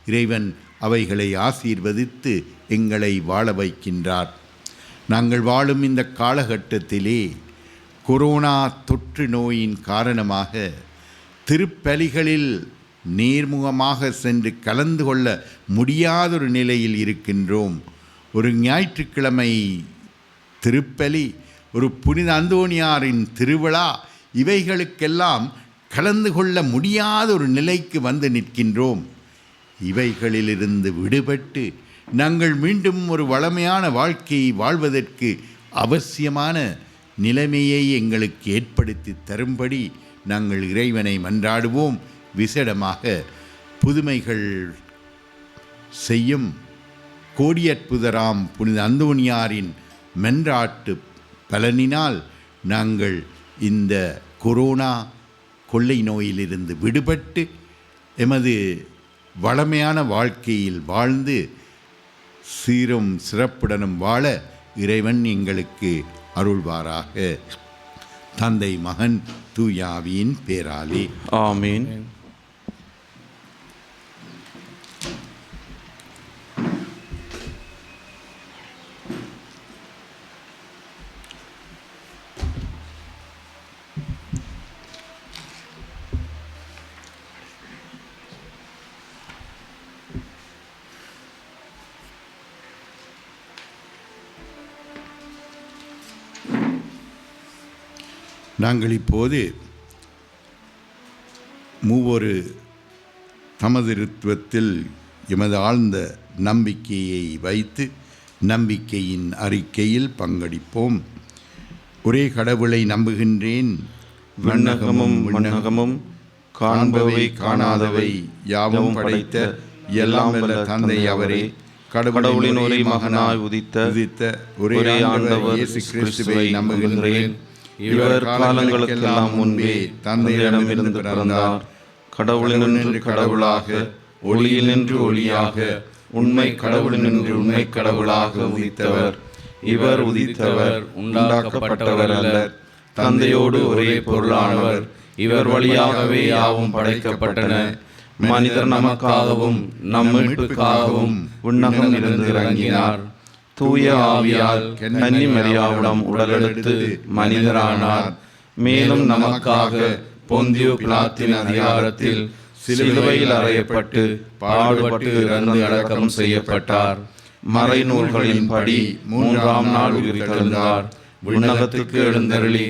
இறைவன் அவைகளை ஆசீர்வதித்து எங்களை வாழ வைக்கின்றார். நாங்கள் வாழும் இந்த காலகட்டத்திலே கொரோனா தொற்று நோயின் காரணமாக திருப்பலிகளில் நேர்முகமாக சென்று கலந்து கொள்ள முடியாதொரு நிலையில் இருக்கின்றோம். ஒரு ஞாயிற்றுக்கிழமை திருப்பலி, ஒரு புனித அந்தோணியாரின் திருவிழா, இவைகளுக்கெல்லாம் கலந்து கொள்ள முடியாத ஒரு நிலைக்கு வந்து நிற்கின்றோம். இவைகளிலிருந்து விடுபட்டு நாங்கள் மீண்டும் ஒரு வளமையான வாழ்க்கையை வாழ்வதற்கு அவசியமான நிலைமையை எங்களுக்கு ஏற்படுத்தி தரும்படி நாங்கள் இறைவனை மன்றாடுவோம். விசேடமாக புதுமைகள் செய்யும் கோடியற்புதராம் புனித அந்தோணியாரின் மன்றாட்டு பலனினால் நாங்கள் இந்த கொரோனா கொள்ளை நோயிலிருந்து விடுபட்டு எமது வளமையான வாழ்க்கையில் வாழ்ந்து சீரும் சிறப்புடனும் வாழ இறைவன் எங்களுக்கு அருள்வாராக. தந்தை, மகன், தூய ஆவியின் பேராலே ஆமீன். நாங்கள் இப்போது மூவொரு தமதிருத்துவத்தில் எமது ஆழ்ந்த நம்பிக்கையை வைத்து நம்பிக்கையின் அறிக்கையில் பங்கெடுப்போம். ஒரே கடவுளை நம்புகின்றேன், விண்ணகமும் மண்ணகமும் காண்பவை காணாதவை யாவும் படைத்த எல்லாம் வல்ல தந்தை அவரே, கடவுளின் ஒரே மகனாய் உதித்த ஒரே ஆண்டவர் இயேசு கிறிஸ்துவை நம்புகின்றேன். இவர் காலங்களுக்கெல்லாம் முன்பே தந்தையிடமிருந்து பிறந்தார். கடவுளினின்று கடவுளாக, ஒளியினின்று ஒளியாக, உண்மை கடவுளினின்று உண்மை கடவுளாக உதித்தவர். இவர் உதித்தவர் உண்டாக்கப்பட்டவர் அல்ல, தந்தையோடு ஒரே பொருளானவர். இவர் வழியாகவே யாவும் படைக்கப்பட்டன. மனிதர் நமக்காகவும் நம் மீட்புக்காகவும் விண்ணகம் இருந்து இறங்கினார். தூய ஆவியால் கன்னி மரியாவிடம் உடலெடுத்து மனிதரானார். மேலும் நமக்காக பொந்தியு பிலாத்தின் அதிகாரத்தில் சிலுவையில் அறையப்பட்டு பாடுபட்டு இறந்து அடக்கம் செய்யப்பட்டார். மறைநூல்களின்படி 3ஆம் நாள் உயிர்த்தெழுந்தார். விண்ணகத்துக்கு எழுந்தருளி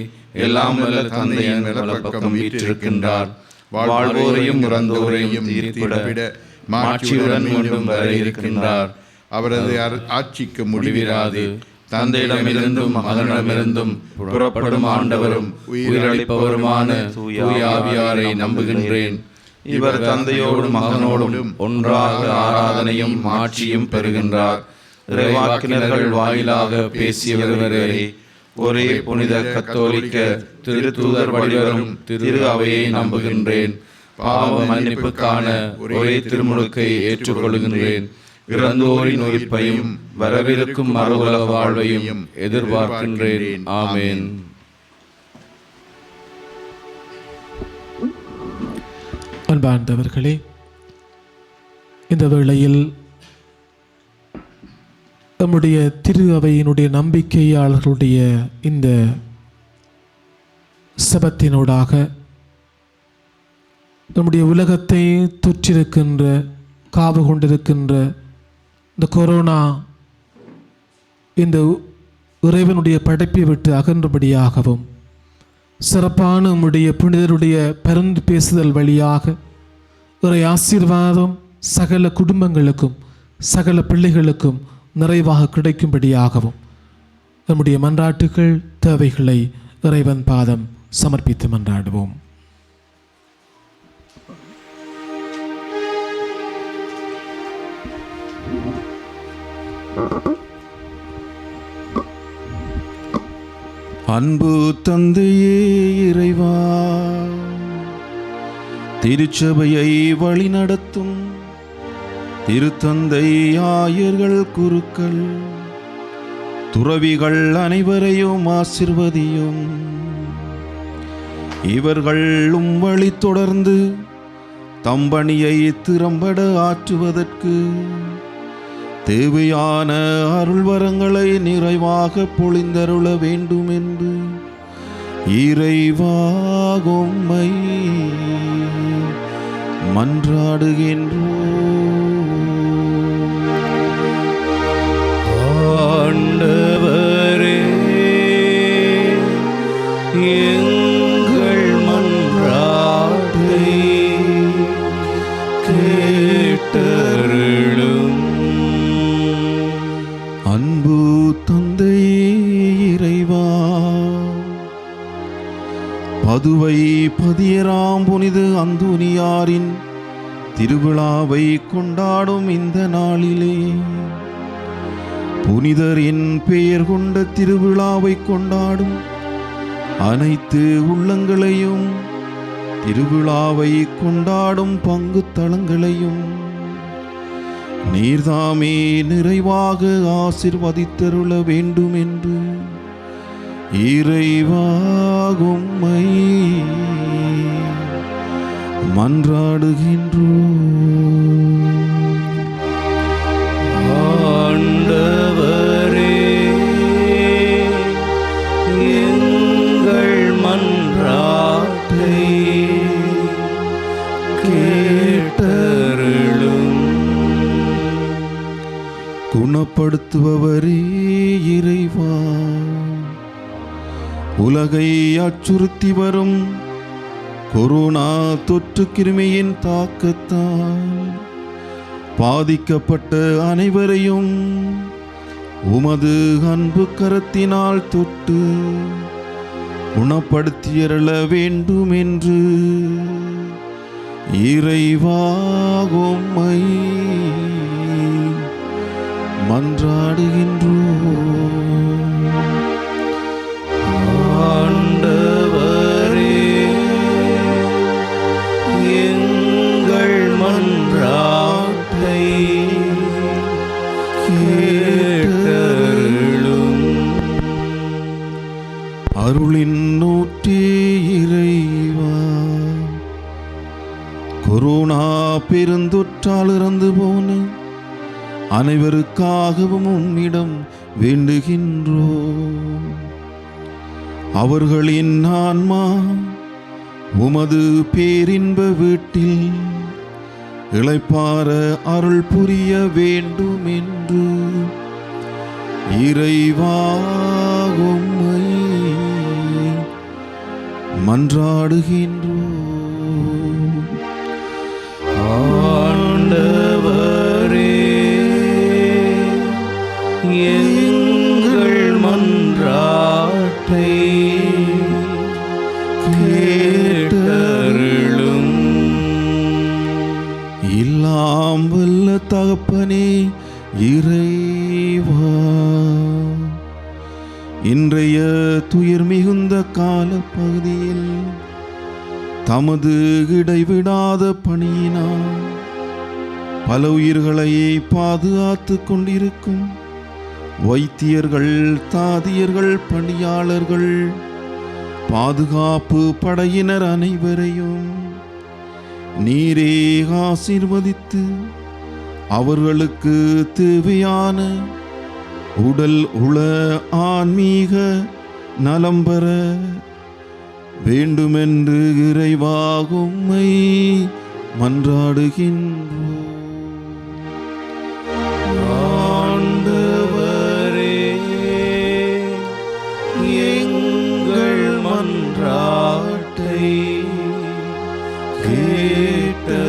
எல்லாம் வல்ல தந்தையின் வலப்பக்கம் வீற்றிருக்கின்றார். வாழ்வோரையும் இறந்தோரையும் தீர்ப்பிட மாட்சியுடன் மீண்டும் வர இருக்கின்றார். அவரது ஆட்சிக்கு முடிவிராது. தந்தையிடமிருந்தும் மகனிடமிருந்தும் புறப்படும் ஆண்டவரும் உயிரளிப்பவருமான தூய ஆவியாரை நம்புகின்றேன். இவர் தந்தையோடும் மகனோடும் ஒன்றாக ஆராதனையும் மாட்சியும் பெறுகின்றார். இறைவாக்கினர்கள் வாயிலாக பேசியவரே, ஒரே புனித கத்தோலிக்க திருத்தூதர் வழிவரும் திரு அவையை நம்புகின்றேன். பாவ மன்னிப்புக்கான ஒரே திருமுழுக்கை ஏற்றுக்கொள்கின்றேன். இறந்தோரின் உயிர்ப்பையும் வரவிருக்கும் மறுவுலக வாழ்வையும் எதிர்பார்க்கின்றேன். ஆமேன். அன்பார்ந்தவர்களே, இந்த வேளையில் நம்முடைய திரு அவையினுடைய நம்பிக்கையாளர்களுடைய இந்த சபத்தினூடாக நம்முடைய உலகத்தை தொற்றிருக்கின்ற காவு கொண்டிருக்கின்ற இந்த கொரோனா இந்த இறைவனுடைய படைப்பை விட்டு அகன்றபடியாகவும் சிறப்பான நம்முடைய புனிதருடைய பரிந்து பேசுதல் வழியாக இறை ஆசீர்வாதம் சகல குடும்பங்களுக்கும் சகல பிள்ளைகளுக்கும் நிறைவாக கிடைக்கும்படியாகவும் நம்முடைய மன்றாட்டுகள் தேவைகளை இறைவன் பாதம் சமர்ப்பித்து மன்றாடுவோம். அன்பு தந்தையே இறைவா, திருச்சபையை வழிநடத்தும் திருத்தந்தை, ஆயர்கள், குருக்கள், துறவிகள் அனைவரையும் ஆசிர்வதியும். இவர்களும் வழி தொடர்ந்து தம்பணியை திறம்பட ஆற்றுவதற்கு தேவையான அருள்வரங்களை நிறைவாக பொழிந்தருள வேண்டும் என்று இறைவா உம்மை மன்றாடுகின்றோம். ஆண்டவரே, எங்கள் மன்றாட்டை கேட்டருளும். அன்பு தந்தையே இறைவா, பதுவை பதியராம் புனித அந்தோனியாரின் திருவிழாவை கொண்டாடும் இந்த நாளிலே புனிதரின் பெயர் கொண்ட திருவிழாவை கொண்டாடும் அனைத்து உள்ளங்களையும் திருவிழாவை கொண்டாடும் பங்கு தளங்களையும் நீர்தாமே நிறைவாக ஆசிர்வதித்தருள வேண்டும் என்று இறைவா உம்மை மன்றாடுகின்றோம். ஆண்டவரே, எங்கள் மன்றாட்டை கேட்டருளும். குணப்படுத்துபவரே இறைவா, உலகை அச்சுறுத்தி வரும் கொரோனா தொற்று கிருமியின் தாக்கத்தால் பாதிக்கப்பட்ட அனைவரையும் உமது அன்பு கரத்தினால் தொட்டு குணப்படுத்தியருள வேண்டும் என்று இறைவா உம்மை மன்றாடுகின்றோம். ஆண்டவரே, எங்கள் மன்றாட்டை கேட்டருளும். அருளின் ஊற்றே இறைவா, கொரோனா பெருந்தொற்றால் இறந்து போன அனைவருக்காகவும் உம்மிடம் வேண்டுகின்றோம். அவர்களின் ஆன்மா உமது பேரின்ப வீட்டில் இளைப்பாற அருள் புரிய வேண்டும் என்று இறைவா உம்மை மன்றாடுகின்றோம். ஆண்டவரே, எங்கள் மன்றாட்டை கேட்டருளும். எல்லாம் வல்ல தகப்பனே இறைவா, இன்றைய துயர் மிகுந்த கால பகுதியில் தமது இடைவிடாத பணியினால் பல உயிர்களை பாதுகாத்து கொண்டிருக்கும் வைத்தியர்கள், தாதியர்கள், பணியாளர்கள், பாதுகாப்பு படையினர் அனைவரையும் நீரே ஆசீர்வதித்து அவர்களுக்கு தேவையான உடல் உள ஆன்மீக நலம் பெற வேண்டுமென்று இறைவா உம்மை மன்றாடுகின்றோம். ஆண்டவரே, எங்கள் மன்றாட்டை கேட்டருளும்.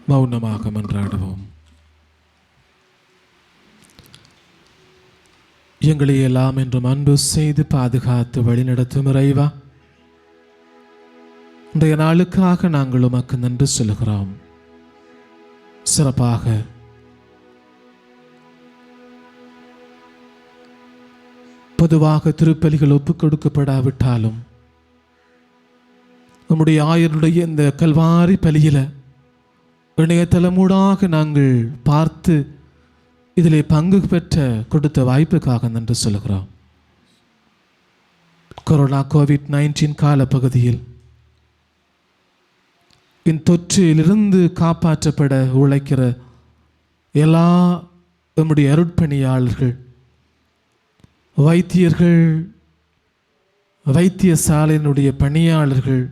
மௌனமாக மன்றாடுவோம். எங்களை எல்லாம் என்றும் அன்பு செய்து பாதுகாத்து வழிநடத்தும் இறைவா, இன்றைய நாளுக்காக நாங்கள் உமக்கு நன்றி சொல்கிறோம். சிறப்பாக பொதுவாக திருப்பலிகள் ஒப்புக் கொடுக்கப்படாவிட்டாலும் நம்முடைய ஆயருடைய இந்த கல்வாரி பலியில இணையதளமூடாக நாங்கள் பார்த்து இதிலே பங்கு பெற்ற கொடுத்த வாய்ப்புக்காக நன்றி சொல்கிறோம். கொரோனா கோவிட்-19 காலப்பகுதியில் இத்தொற்றிலிருந்து காப்பாற்றப்பட உழைக்கிற எல்லா நம்முடைய அருட்பணியாளர்கள், வைத்தியர்கள், வைத்தியசாலையினுடைய பணியாளர்கள்,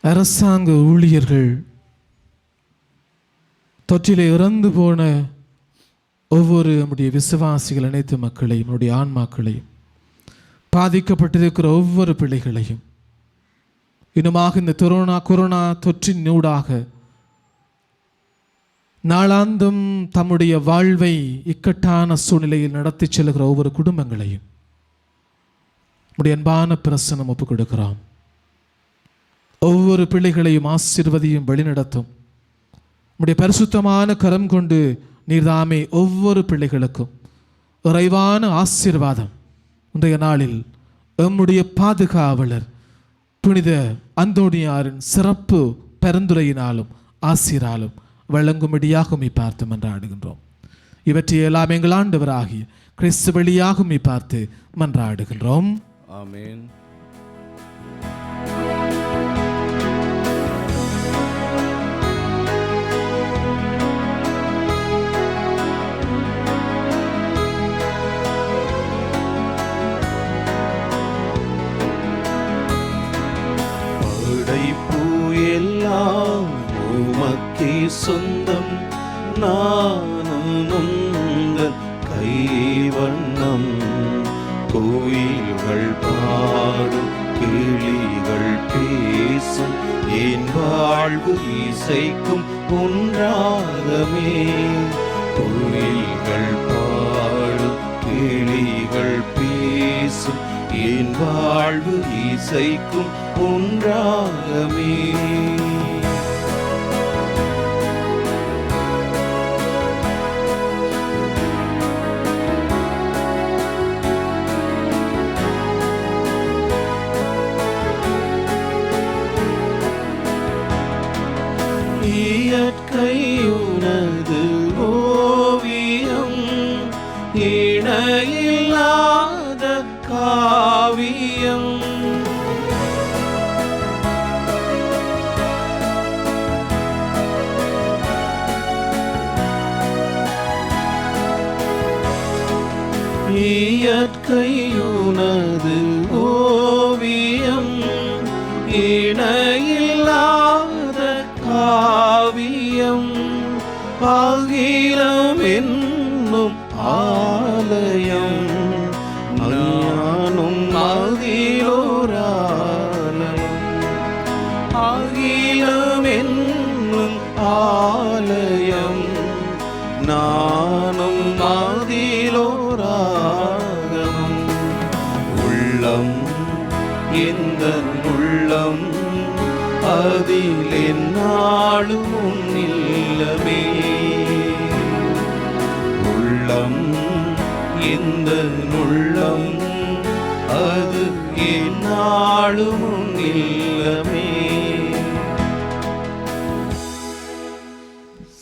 அரசாங்க ஊழியர்கள், தொற்றிலே இறந்து போன ஒவ்வொரு நம்முடைய விசுவாசிகள், அனைத்து மக்களையும், நம்முடைய ஆன்மாக்களையும், பாதிக்கப்பட்டிருக்கிற ஒவ்வொரு பிள்ளைகளையும், இன்னுமாக இந்த கொரோனா தொற்றின் ஊடாக நாளாந்தம் தம்முடைய வாழ்வை இக்கட்டான சூழ்நிலையில் நடத்தி செல்கிற ஒவ்வொரு குடும்பங்களையும் நம்முடைய அன்பான பிரசன்னம் ஒப்புக் கொடுக்கிறோம். ஒவ்வொரு பிள்ளைகளையும் ஆசீர்வதியும் வழிநடத்தும் நம்முடைய பரிசுத்தமான கரம் கொண்டு நீர்தாமே ஒவ்வொரு பிள்ளைகளுக்கும் நிறைவான ஆசீர்வாதம் இன்றைய நாளில் நம்முடைய பாதுகாவலர் புனித அந்தோனியாரின் சிறப்பு பரிந்துரையினாலும் ஆசீராலும் வழங்கும்படியாக பார்த்து மன்றாடுகின்றோம். இவற்றை எல்லாம் எங்கள் ஆண்டவராகிய கிறிஸ்து வழியாக பார்த்து மன்றாடுகின்றோம். ஆமென். படைப்பு எல்லாம் உமக்கே சொந்தம், நானும் உந்தன் கைவண்ணம் கோயில்கள் பாடும் கிளிகள் பேசும் என் வாழ்வு இசைக்கும் ஒன்றாகமே. கோயில்கள் பாடும் கிளிகள் பேசும் என் வாழ்வு இசைக்கும் ஒன்றாகமே. இயற்கையுனது ஓவியம் இணையில்லாத காவியம். இயற்கையுனது ஓவியம் இணையில்லாத காவியம். அகிலம் என்னும் ஆலயம் நானும் அகிலோராலயம். அகிலம் என்னும் ஆலயம் நானும் அகிலோராகமம். உள்ளம் எந்த உள்ளம் அதில் என்னாலும் உன்னில்லமே. உள்ளம் எந்த உள்ளம் அது என்னாலும் உன்னில்லமே.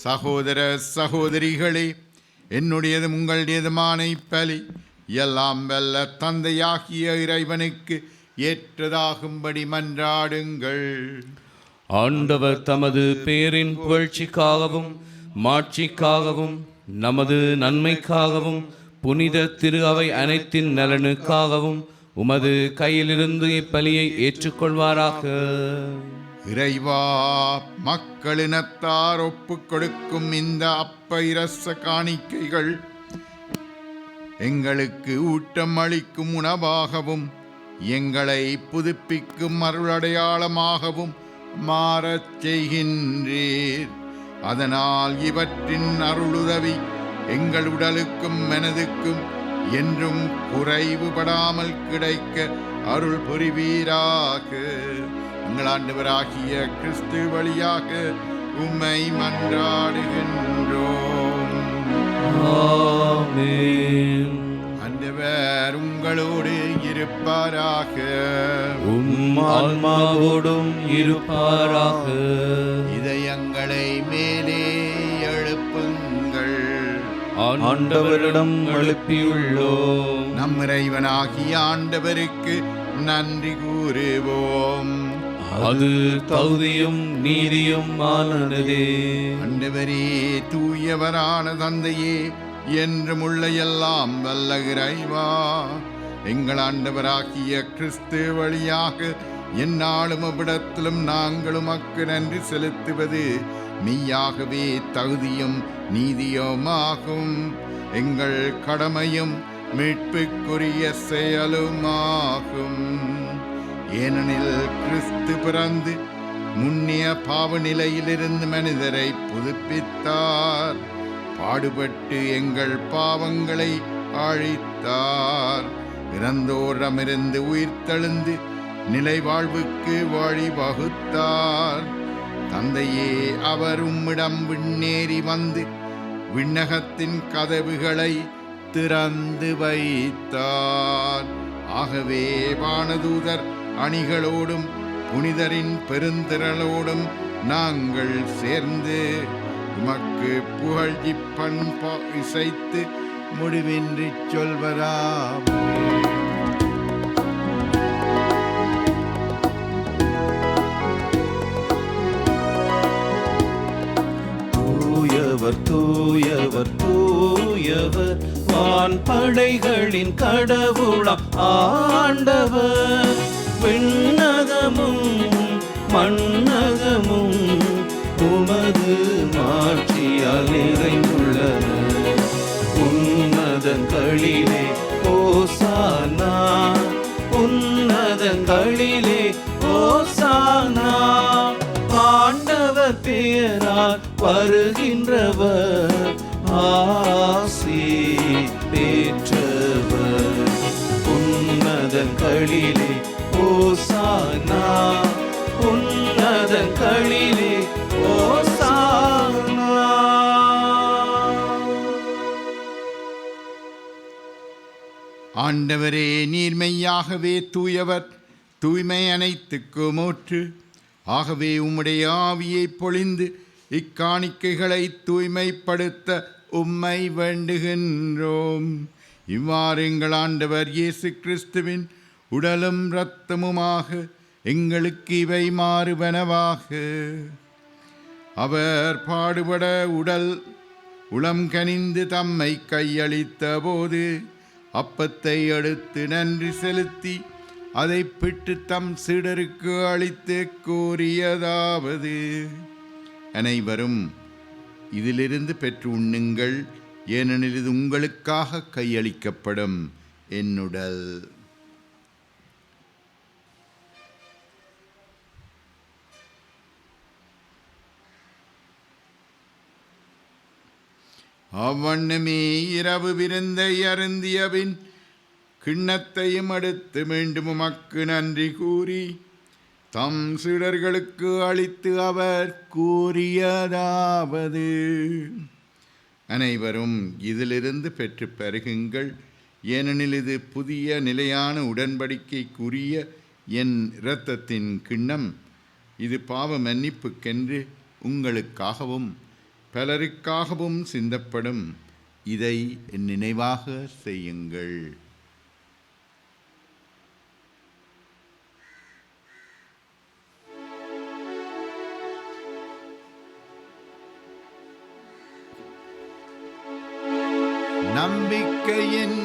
சகோதர சகோதரிகளே, என்னுடையதும் உங்களுடையதுமான இப்பலி எல்லாம் வல்ல தந்தையாகிய இறைவனுக்கு ஏற்றதாகும்படி மன்றாடுங்கள். ஆண்டவர் தமது பேரின் புகழ்ச்சிக்காகவும் மாட்சிக்காகவும் நமது நன்மைக்காகவும் புனித திரு அவை அனைத்தின் நலனுக்காகவும் உமது கையிலிருந்து இப்பலியை ஏற்றுக்கொள்வாராக. இறைவா, மக்களினத்தார் ஒப்புக் கொடுக்கும் இந்த அப்ப இரச காணிக்கைகள் எங்களுக்கு ஊட்டம் அளிக்கும் உணவாகவும் எங்களை புதுப்பிக்கும் அருளடையாளமாகவும் மாறச் செய்கின்றீர். அதனால் இவற்றின் அருளுதவி எங்கள் உடலுக்கும் மனதுக்கும் என்றும் குறைவுபடாமல் கிடைக்க அருள் புரிவீராக. எங்கள் ஆண்டவராகிய கிறிஸ்து வழியாக உம்மை மன்றாடுகின்றோம். ஆமென். ஆண்டவர் உங்களோடு இருப்பாராக. உம் ஆன்மாவோடும் இருப்பாராக. இதயங்களை மேலே எழுப்புங்கள். ஆண்டவரிடம் எழுப்பியுள்ளோம். நம் இறைவனாகிய ஆண்டவருக்கு நன்றி கூறுவோம். அது தகுதியும் நீதியும் ஆனதே. ஆண்டவரே, தூயவரான தந்தையே, என்றும் உள்ள எல்லாம் வல்ல இறைவா, எங்கள் ஆண்டவராகிய கிறிஸ்து வழியாக எந்நாளும் அவ்விடத்திலும் நாங்கள் உமக்கு நன்றி செலுத்துவது மெய்யாகவே தகுதியும் நீதியுமாகும். எங்கள் கடமையும் மீட்புக்குரிய செயலுமாகும். ஏனெனில் கிறிஸ்து பிறந்து முன்னிய பாவ நிலையிலிருந்து மனிதரை புதுப்பித்தார். பாடுபட்டு எங்கள் பாவங்களை அழித்தார். இறந்தோரிடமிருந்து உயிர்த்தெழுந்து நிலை வாழ்வுக்கு வழி வகுத்தார். தந்தையே, அவர் உம்மிடம் விண்ணேறி வந்து விண்ணகத்தின் கதவுகளை திறந்து வைத்தார். ஆகவே வானதூதர் அணிகளோடும் புனிதரின் பெருந்திரளோடும் நாங்கள் சேர்ந்து உமக்கு புகழ்ச்சிப்பண் இசைத்து முடிவின்றி சொல்வதாம். தூயவர் தூயவர் தூயவர் வான் படைகளின் கடவுளாம் ஆண்டவர். விண்ணகமும் மண்ணகமும் உமது மாட்சியால் நிறைந்துள்ளன. உன்னத உன்னதங்களிலே ஓசானா, உன்னதங்களிலே ஓசானா. ஆண்டவர் பெயரால் வருகின்றவர் ஆசி பெற்றவர். உன்னதங்களிலே ஓசானா, உன்னதங்களிலே ஓசானா. ஆண்டவரே, நீர் மெய்யாகவே தூயவர், தூய்மை அனைத்துக்கும் ஊற்று. ஆகவே உம்முடைய ஆவியை பொழிந்து இக்காணிக்கைகளை தூய்மைப்படுத்த உம்மை வேண்டுகின்றோம். இவ்வாறு எங்கள் ஆண்டவர் இயேசு கிறிஸ்துவின் உடலும் இரத்தமுமாக எங்களுக்கு இவை மாறுவனவாக. அவர் பாடுபட உளம் கனிந்து தம்மை கையளித்த போது அப்பத்தை அடுத்து நன்றி செலுத்தி அதை பிட்டு தம் சீடருக்கு அளித்து கூறியதாவது: அனைவரும் இதிலிருந்து பெற்று உண்ணுங்கள், ஏனெனில் இது உங்களுக்காக கையளிக்கப்படும் என்னுடல். அவ்வண்ணமே இரவு விருந்தை அருந்தியபின் கிண்ணத்தையும் அடுத்து மீண்டும் உமக்கு நன்றி கூறி தம் சீடர்களுக்கு அளித்து அவர் கூறியதாவது: அனைவரும் இதிலிருந்து பெற்று பருகுங்கள், ஏனெனில் இது புதிய நிலையான உடன்படிக்கைக்குரிய என் இரத்தத்தின் கிண்ணம். இது பாவ மன்னிப்புக்கென்று உங்களுக்காகவும் பலருக்காகவும் சிந்தப்படும். இதை என் நினைவாக செய்யுங்கள். நம்பிக்கையின்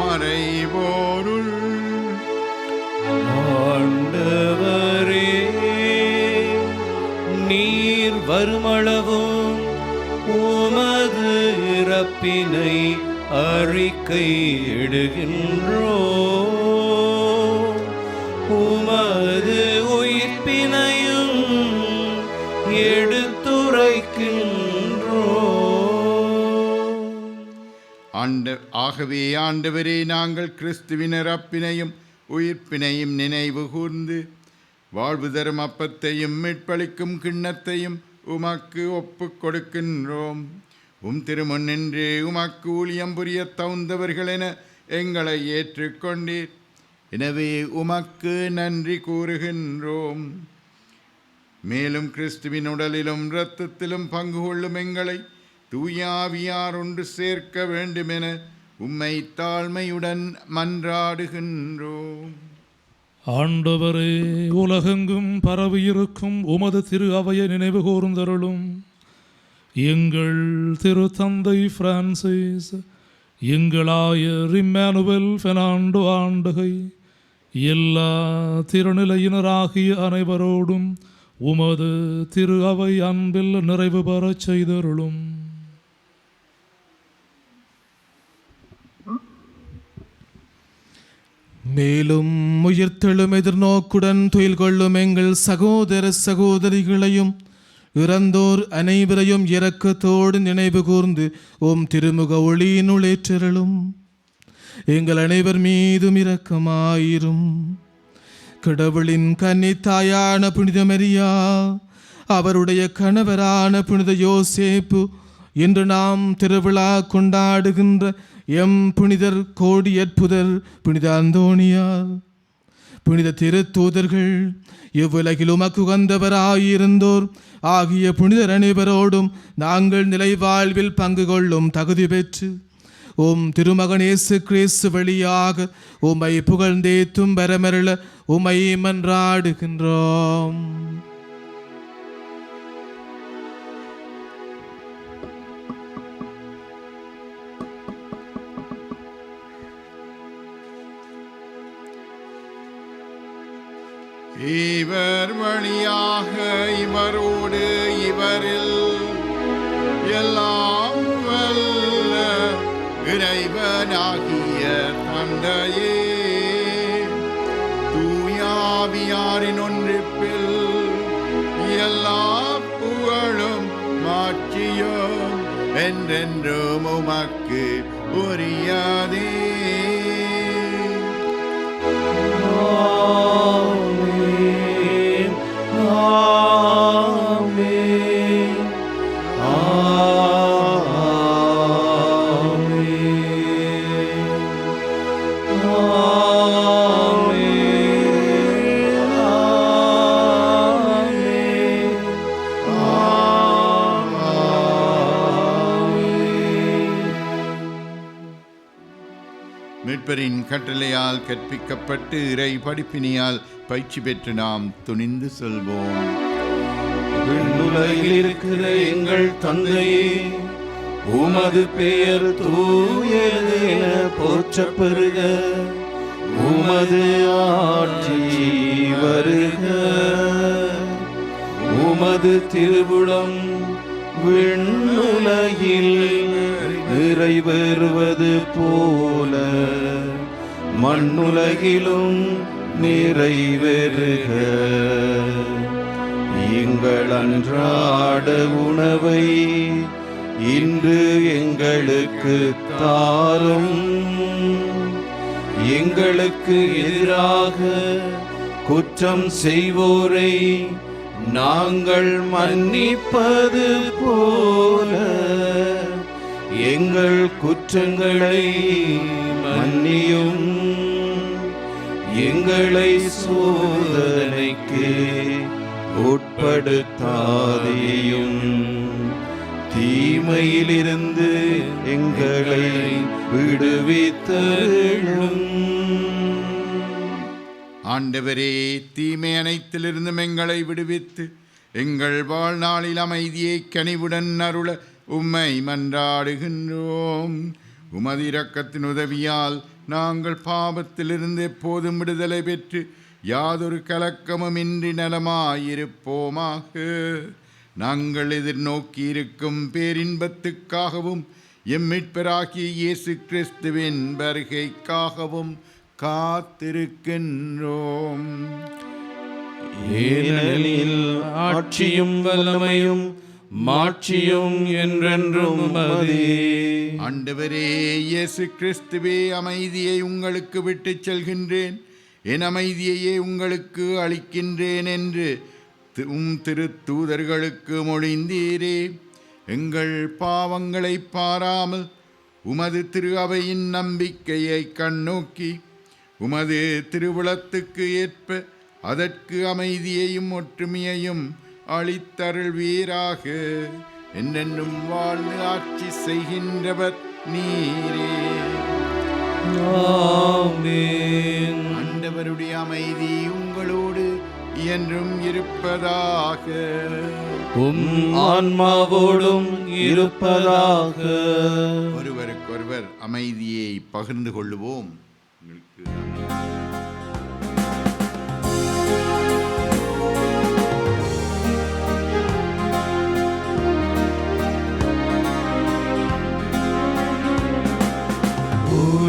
மறைபொருள். ஆண்டவரே, நீர் வருமளவும் உமது இறப்பினை அறிக்கையிடுகின்றோம், உமது உயிர்ப்பினையும் எடுத்துரைக்கின்றோம். ஆகவே ஆண்டவரே, நாங்கள் கிறிஸ்துவின் இறப்பினையும் உயிர்ப்பினையும் நினைவு கூர்ந்து வாழ்வு தரும் அப்பத்தையும் மீட்பளிக்கும் கிண்ணத்தையும் உமக்கு ஒப்புக் கொடுக்கின்றோம். திருமுன் நின்று உமக்கு ஊழியம் புரிய தகுந்தவர்கள் என எங்களை ஏற்றுக்கொண்டீர். எனவே உமக்கு நன்றி கூறுகின்றோம். மேலும் கிறிஸ்துவின் உடலிலும் இரத்தத்திலும் பங்கு கொள்ளும் எங்களை தூய ஆவியார் ஒன்று சேர்க்க வேண்டுமென உம்மை தாழ்மையுடன் மன்றாடுகின்றோம். ஆண்டவரே, உலகெங்கும் பரவியிருக்கும் உமது திரு அவையை நினைவு கூர்ந்தருளும். எங்கள் திரு தந்தை பிரான்சிஸ், எங்களாயர் இம்மானுவேல் பெர்னாண்டோ ஆண்டகை, எல்லா திருநிலையினராகிய அனைவரோடும் உமது திரு அவை அன்பில் நிறைவு பெறச் செய்தருளும். மேலும் உயிர்த்தெழும் எதிர்நோக்குடன் துயில் கொள்ளும் எங்கள் சகோதர சகோதரிகளையும் இறந்தோர் அனைவரையும் இரக்கத்தோடு நினைவு கூர்ந்து திருமுக ஒளியினுள் ஏற்றருளும். எங்கள் அனைவர் மீதும் இரக்கமாயிரும். கடவுளின் கன்னித்தாயான புனித மரியா, அவருடைய கணவரான புனித யோசேப்பு, இன்று நாம் திருவிழா கொண்டாடுகின்ற எம் புனிதர் கோடியற்புதர் புனித அந்தோணியார், புனித திருத்தூதர்கள், இவ்வுலகில் உமக்கு உகந்தவராயிருந்தோர் ஆகிய புனிதர் அனைவரோடும் நாங்கள் நிலை வாழ்வில் பங்கு கொள்ளும் தகுதி பெற்று திருமகன் இயேசு கிறிஸ்து வழியாக உம்மை புகழ்ந்தேத்தும் வரமருள உம்மை மன்றாடுகின்றோம். இவர் வழியாக இவரோடு இவரில் எல்லாம் வல்ல இறைவனாகிய தந்தையே, தூயாவியாரின் ஒன்றிப்பில் எல்லா புகழும் மாட்சியும் என்றென்றும் உமக்கு உரியதே. ஆமென், ஆமென், மீட்பரின் கட்டளையால் கற்பிக்கப்பட்டு இறை படிப்பினியால் பயிற்சி பெற்று நாம் துணிந்து செல்வோம். விண்ணுலகில் இருக்கிற எங்கள் தந்தையே, உமது பெயர் தூயது என போற்றப் பெறுக. உமது ஆட்சி வருக. உமது திருவுளம் விண்ணுலகில் நிறைவேறுவது போல மண்ணுலகிலும் நிறைவேறுக. எங்கள் அன்றாட உணவை இன்று எங்களுக்கு தாரும். எங்களுக்கு எதிராக குற்றம் செய்வோரை நாங்கள் மன்னிப்பது போல எங்கள் குற்றங்களை மன்னியும். எங்களை சோதனைக்கு உட்படுத்தாதேயும், தீமையிலிருந்து எங்களை விடுவித்தருளும். ஆண்டவரே, தீமை அனைத்திலிருந்தும் எங்களை விடுவித்து எங்கள் வாழ்நாளில் அமைதியை கனிவுடன் அருள உம்மை மன்றாடுகின்றோம். உமது இரக்கத்தின் உதவியால் நாங்கள் பாவத்திலிருந்து எப்போதும் விடுதலை பெற்று யாதொரு கலக்கமும் இன்றி நலமாயிருப்போமாக. நாங்கள் எதிர்நோக்கி இருக்கும் பேரின்பத்துக்காகவும் எம் மீட்பராகிய இயேசு கிறிஸ்துவின் வருகைக்காகவும் காத்திருக்கின்றோம். ஏனெனில் ஆட்சியும் வல்லமையும் மாட்சியும் என்றென்றும் உமதே. ஆண்டவரே இயேசு கிறிஸ்துவே, அமைதியை உங்களுக்கு விட்டுச் செல்கின்றேன், என் அமைதியையே உங்களுக்கு அளிக்கின்றேன் என்று திருத்தூதர்களுக்கு மொழிந்தீரே. எங்கள் பாவங்களை பாராமல் உமது திரு அவையின் நம்பிக்கையை கண்ணோக்கி உமது திருவுளத்துக்கு ஏற்ப அதற்கு அமைதியையும் ஒற்றுமையையும் அளித்தருள்வீராக. என்னென்னும் வாழ்ந்து ஆட்சி செய்கின்றவர் நீரே. ஆமென். ஆண்டவருடைய அமைதி உங்களோடு என்றும் இருப்பதாக. உம் ஆன்மாவோடும் இருப்பதாக. ஒருவருக்கொருவர் அமைதியை பகிர்ந்து கொள்ளுவோம்.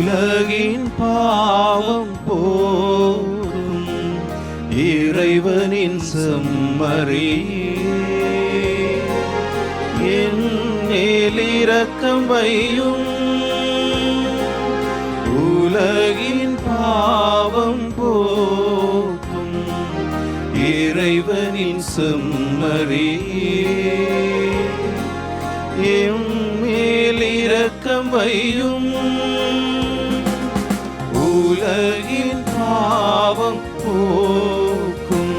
உலகின் பாவம் போக்கும் இறைவனின் செம்மறி, என் மேல் இரக்கம் வையும். உலகின் பாவம் போக்கும் இறைவனின் செம்மறி, என் மேல் இரக்கம் வையும். உலகின் பாவம் போக்கும்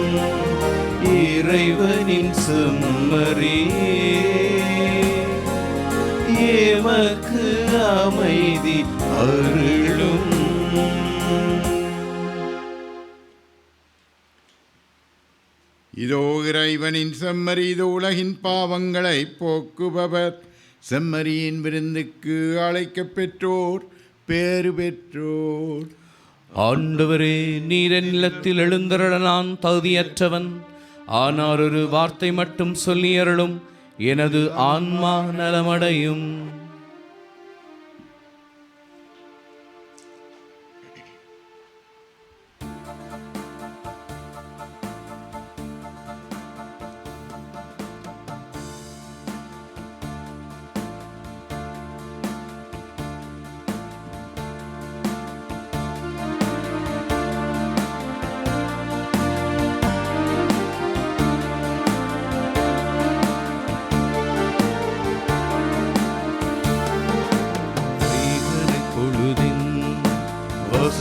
இறைவனின் செம்மறி, எமக்கு அமைதி அருளும். இதோ இறைவனின் செம்மறி, இது உலகின் பாவங்களை போக்குபவர். செம்மறியின் விருந்துக்கு அழைக்கப் பெற்றோர் பேறு பெற்றோர். ஆண்டவரே, நீரின் நிலத்தில் எழுந்தருள நான் தகுதியற்றவன். ஆனால் ஒரு வார்த்தை மட்டும் சொல்லி அருளும், எனது ஆன்மா நலமடையும்.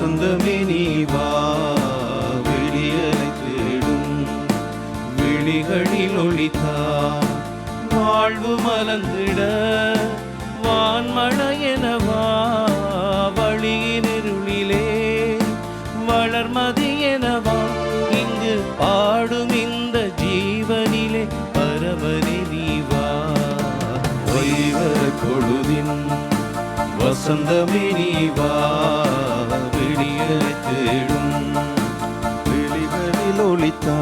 வசந்தமே நீ வா, விடியலை தேடும் விழிகளில் ஒளித்தா, வாழ்வு மலர்ந்திட வான்மழையெனவா, வழியின் இருளிலே வளர்மதி எனவா, இங்கு பாடும் இந்த ஜீவனிலே பரவனே நீ வா, வைவர பொழுதின் வசந்தமே நீ வா, விடியலை தேடும் விழிகளில் ஒளித்தா.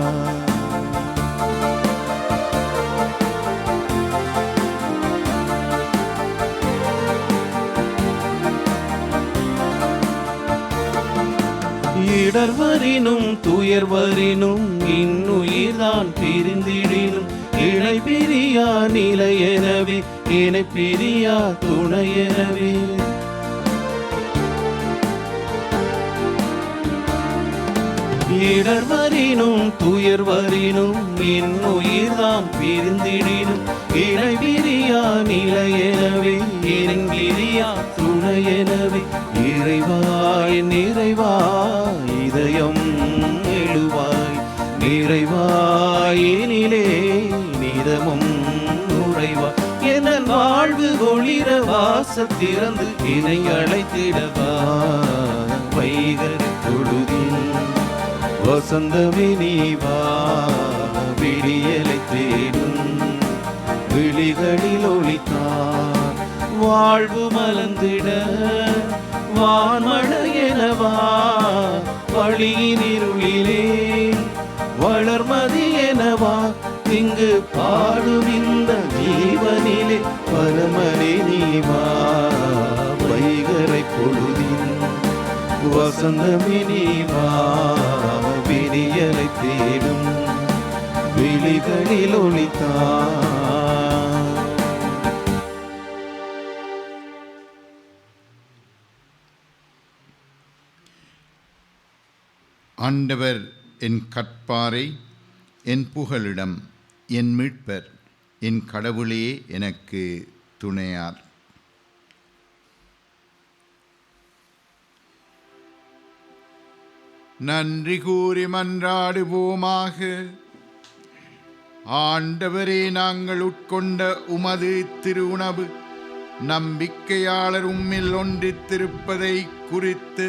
இடர்வரினும் துயர்வரினும் இன்னுயிர்தான் பிரிந்திடினும், இணை பிரியா நிலை எனவே இணை பிரியா துணை எனவே. இடர்வரினும் துயர்வரினும் இன்னுயிர்தான் பிரிந்திடினும், இணை பிரியா நிலை எனவே இணங்கிரியா துணை எனவே. இறைவாய் நிறைவாய் இதயம் எழுவாய், நிறைவாயினிலே நிதமும் நுழைவாய், என வாழ்வு ஒளிர வாசல் திறந்து இணை அழைத்திடவா, வைகரை பொழுதின் வசந்தமே நீ வா, விடியலை தேடும் விழிகளில் ஒளித்தா, வாழ்வு மலர்ந்திட வான்மழையெனவா, வழியின் இருளிலே வளர்மதி எனவா, இங்கு பாடும் இந்த ஜீவனிலே பரமனே நீ வா, வைகரை பொழுதின் வசந்தமே நீ வா, விடியலை தேடும் விழிகளில் ஒளித்தா. ஆண்டவர் என் கற்பாரை, என் புகலிடம், என் மீட்பர், என் கடவுளே எனக்கு துணையார். நன்றி கூறி மன்றாடுவோமாக. ஆண்டவரே, நாங்கள் உட்கொண்ட உமது திரு உணவு நம்பிக்கையாளர் உம்மில் ஒன்றித்திருப்பதை குறித்து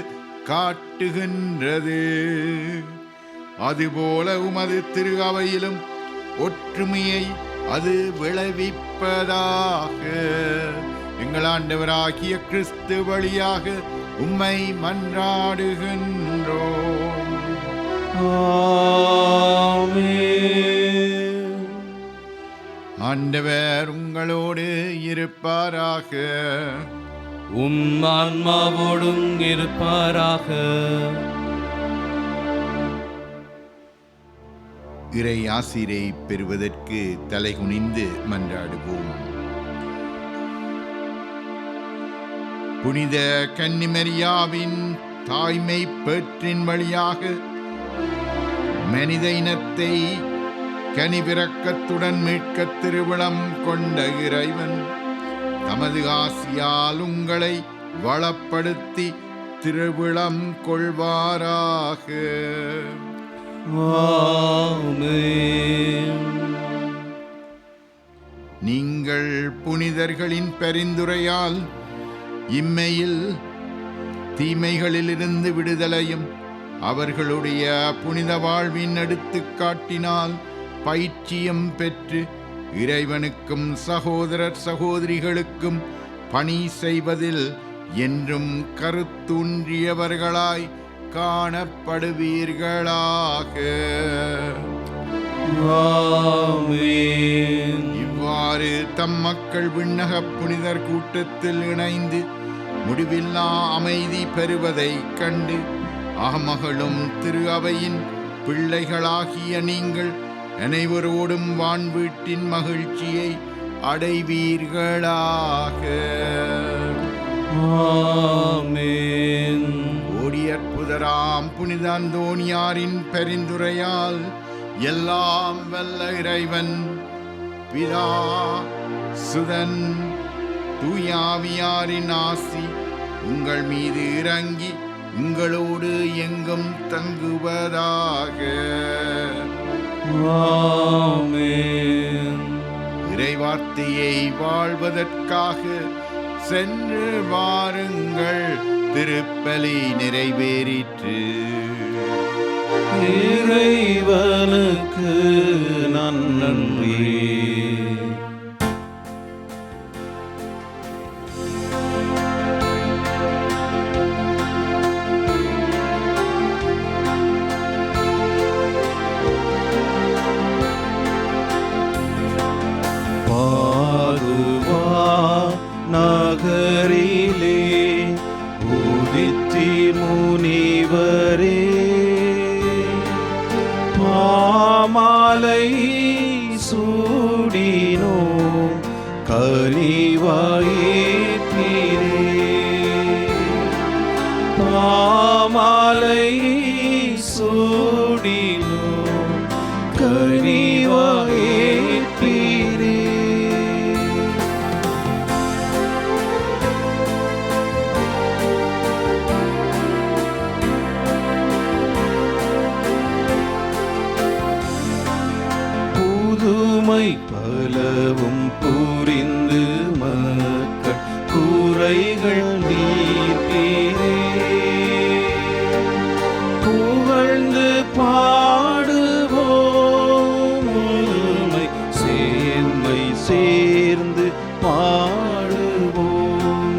காட்டுகின்றது. அதுபோல உமது திரு அவையிலும் ஒற்றுமையை அது விளைவிப்பதாக. எங்கள் ஆண்டவராகிய கிறிஸ்து வழியாக உம்மை மன்றாடுகின்றோம். ஆமென். ஆண்டவர் உங்களோடு இருப்பாராக. உம் ஆன்மாவோடும் இருப்பாராக. இறை ஆசிரை பெறுவதற்கு தலைகுனிந்து மன்றாடுவோம். புனித கன்னிமரியாவின் தாய்மை பேற்றின் வழியாக மனித இனத்தை கனிவிரக்கத்துடன் மீட்க திருவிழம் கொண்ட இறைவன் தமது ஆசியால் உங்களை வளப்படுத்தி திருவிழம் கொள்வாராக. ஆமென். நீங்கள் புனிதர்களின் பரிந்துரையால் இம்மையில் தீமைகளிலிருந்து விடுதலையும் அவர்களுடைய புனித வாழ்வின் எடுத்துக்காட்டினால் பயிற்சியும் பெற்று இறைவனுக்கும் சகோதரர் சகோதரிகளுக்கும் பணி செய்வதில் என்றும் கருத்தூன்றியவர்களாய் காணப்படுவீர்களாக. ஆமென். இவ்வாறு தம் மக்கள் விண்ணக புனிதர் கூட்டத்தில் இணைந்து முடிவில்லா அமைதி பெறுவதை கண்டு அகமகளும் திரு அவையின் பிள்ளைகளாகிய நீங்கள் அனைவரோடும் வான்வீட்டின் மகிழ்ச்சியை அடைவீர்களாக. ஆமென். ஓடியற்புதராம் புனித அந்தோனியாரின் பரிந்துரையால் எல்லாம் வல்ல இறைவன் பிதா சுதன் தூயாவியாரின் ஆசி உங்கள் மீது இறங்கி உங்களோடு எங்கும் தங்குவதாக. ஆமென். இறைவார்த்தையை வாழ்வதற்காக சென்று வாருங்கள். திருப்பலி நிறைவேறிற்று. இறைவனுக்கு நன்றி. பாதுவா நகரிலே உதித்தி முனிவரே, பாமாலை சூடினோ கனிவாயேற்றீரே. பாமாலை சூடினோ கனிவாயேற்றீரே. புதுமை பலவும் புரிந்து மக்கள் குறைகள் நீர்த்தீரே. புகழ்ந்து பாடுவோம் உம்மை, சேர்மை சேர்ந்து பாடுவோம்.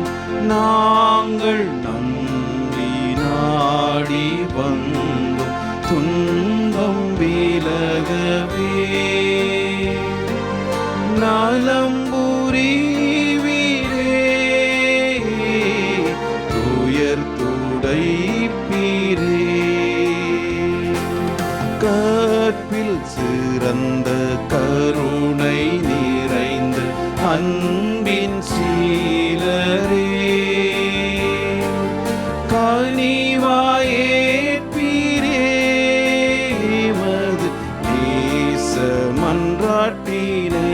நாங்கள் நம்பி நாடி வந்தோம் துன்பம் விலகவே. நலம் புரிவீரே, துயர் துடைப்பீரே. கற்பில் சிறந்த கருணை நிறைந்த அன்பின் சீலரே, கனிவாயேற்பீரே மது நேச மன்றாட்டினை.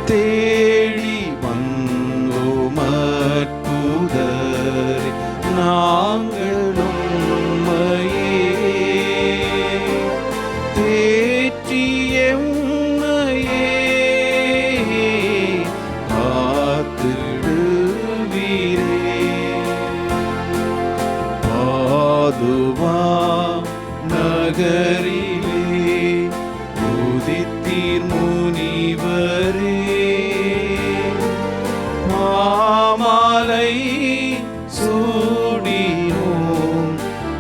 தேடி வந்தோம் அற்புதரே, நாங்களும் உம்மையே. தேற்றி எம்மையே காத்திடுவீரே. பாதுவா நகரிலே உதித்தீர் முனிவரே, மாமலை சூடினோம்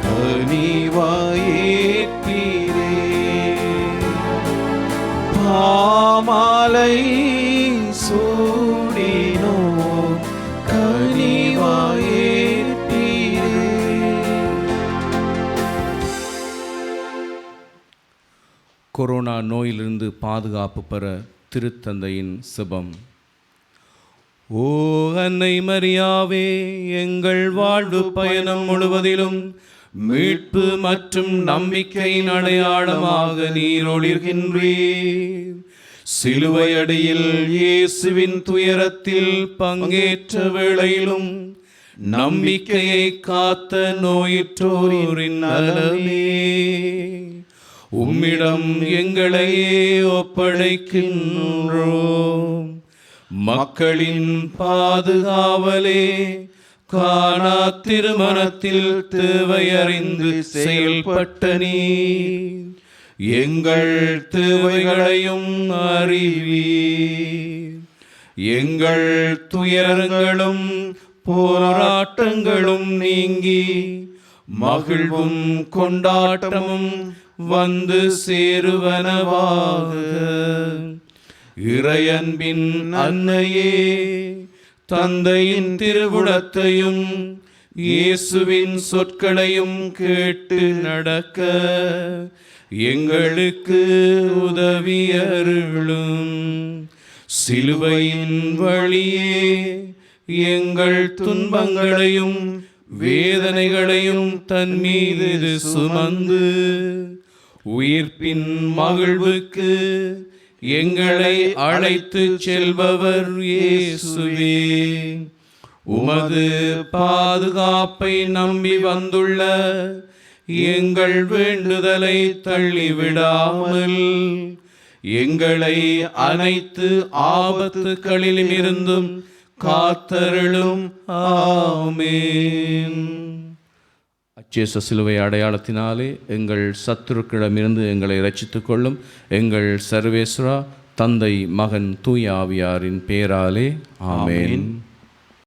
கனிவாயேற்றீரே. மாமலை சூடினோம் கனிவாயேற்றீரே. கொரோனா நோயிலிருந்து பாதுகாப்பு பெற திருத்தந்தையின் செபம். ஓ அன்னை மரியாவே, எங்கள் வாழ்வு பயணம் முழுவதிலும் மீட்பு மற்றும் நம்பிக்கையின் அடையாளமாக நீர் ஒளிர்கின்றீர். சிலுவை அடியில் இயேசுவின் துயரத்தில் பங்கேற்ற வேளையிலும் நம்பிக்கையை காத்த நோயுற்றோரின் நலமே, உம்மிடம் எங்களையே ஒப்படைக்கின்றோம். மக்களின் பாதுகாவலே, காணா திருமணத்தில் தேவையறிந்து செயல்பட்ட நீர் எங்கள் தேவைகளையும் அறிவீர். எங்கள் துயரங்களும் போராட்டங்களும் நீங்கி மகிழ்வும் கொண்டாட்டமும் வந்து சேருவனவாக. இறையன்பின் அன்னையே, தந்தையின் திருவுளத்தையும் இயேசுவின் சொற்களையும் கேட்டு நடக்க எங்களுக்கு உதவி அருளும். சிலுவையின் வழியே எங்கள் துன்பங்களையும் வேதனைகளையும் தன் மீது சுமந்து உயிர்ப்பின் மகிழ்வுக்கு எங்களை அழைத்து செல்பவர் இயேசுவே, உமது பாதுகாப்பை நம்பி வந்துள்ள எங்கள் வேண்டுதலை தள்ளிவிடாமல் எங்களை அனைத்து ஆபத்துக்களிலும் இருந்தும் காத்தருளும். ஆமென். அச்சேச சிலுவை அடையாளத்தினாலே எங்கள் சத்துருக்களிடமிருந்து எங்களை இரட்சித்துக் கொள்ளும் எங்கள் சர்வேஸ்வரா, தந்தை, மகன், தூய ஆவியாரின் பேராலே. ஆமென்.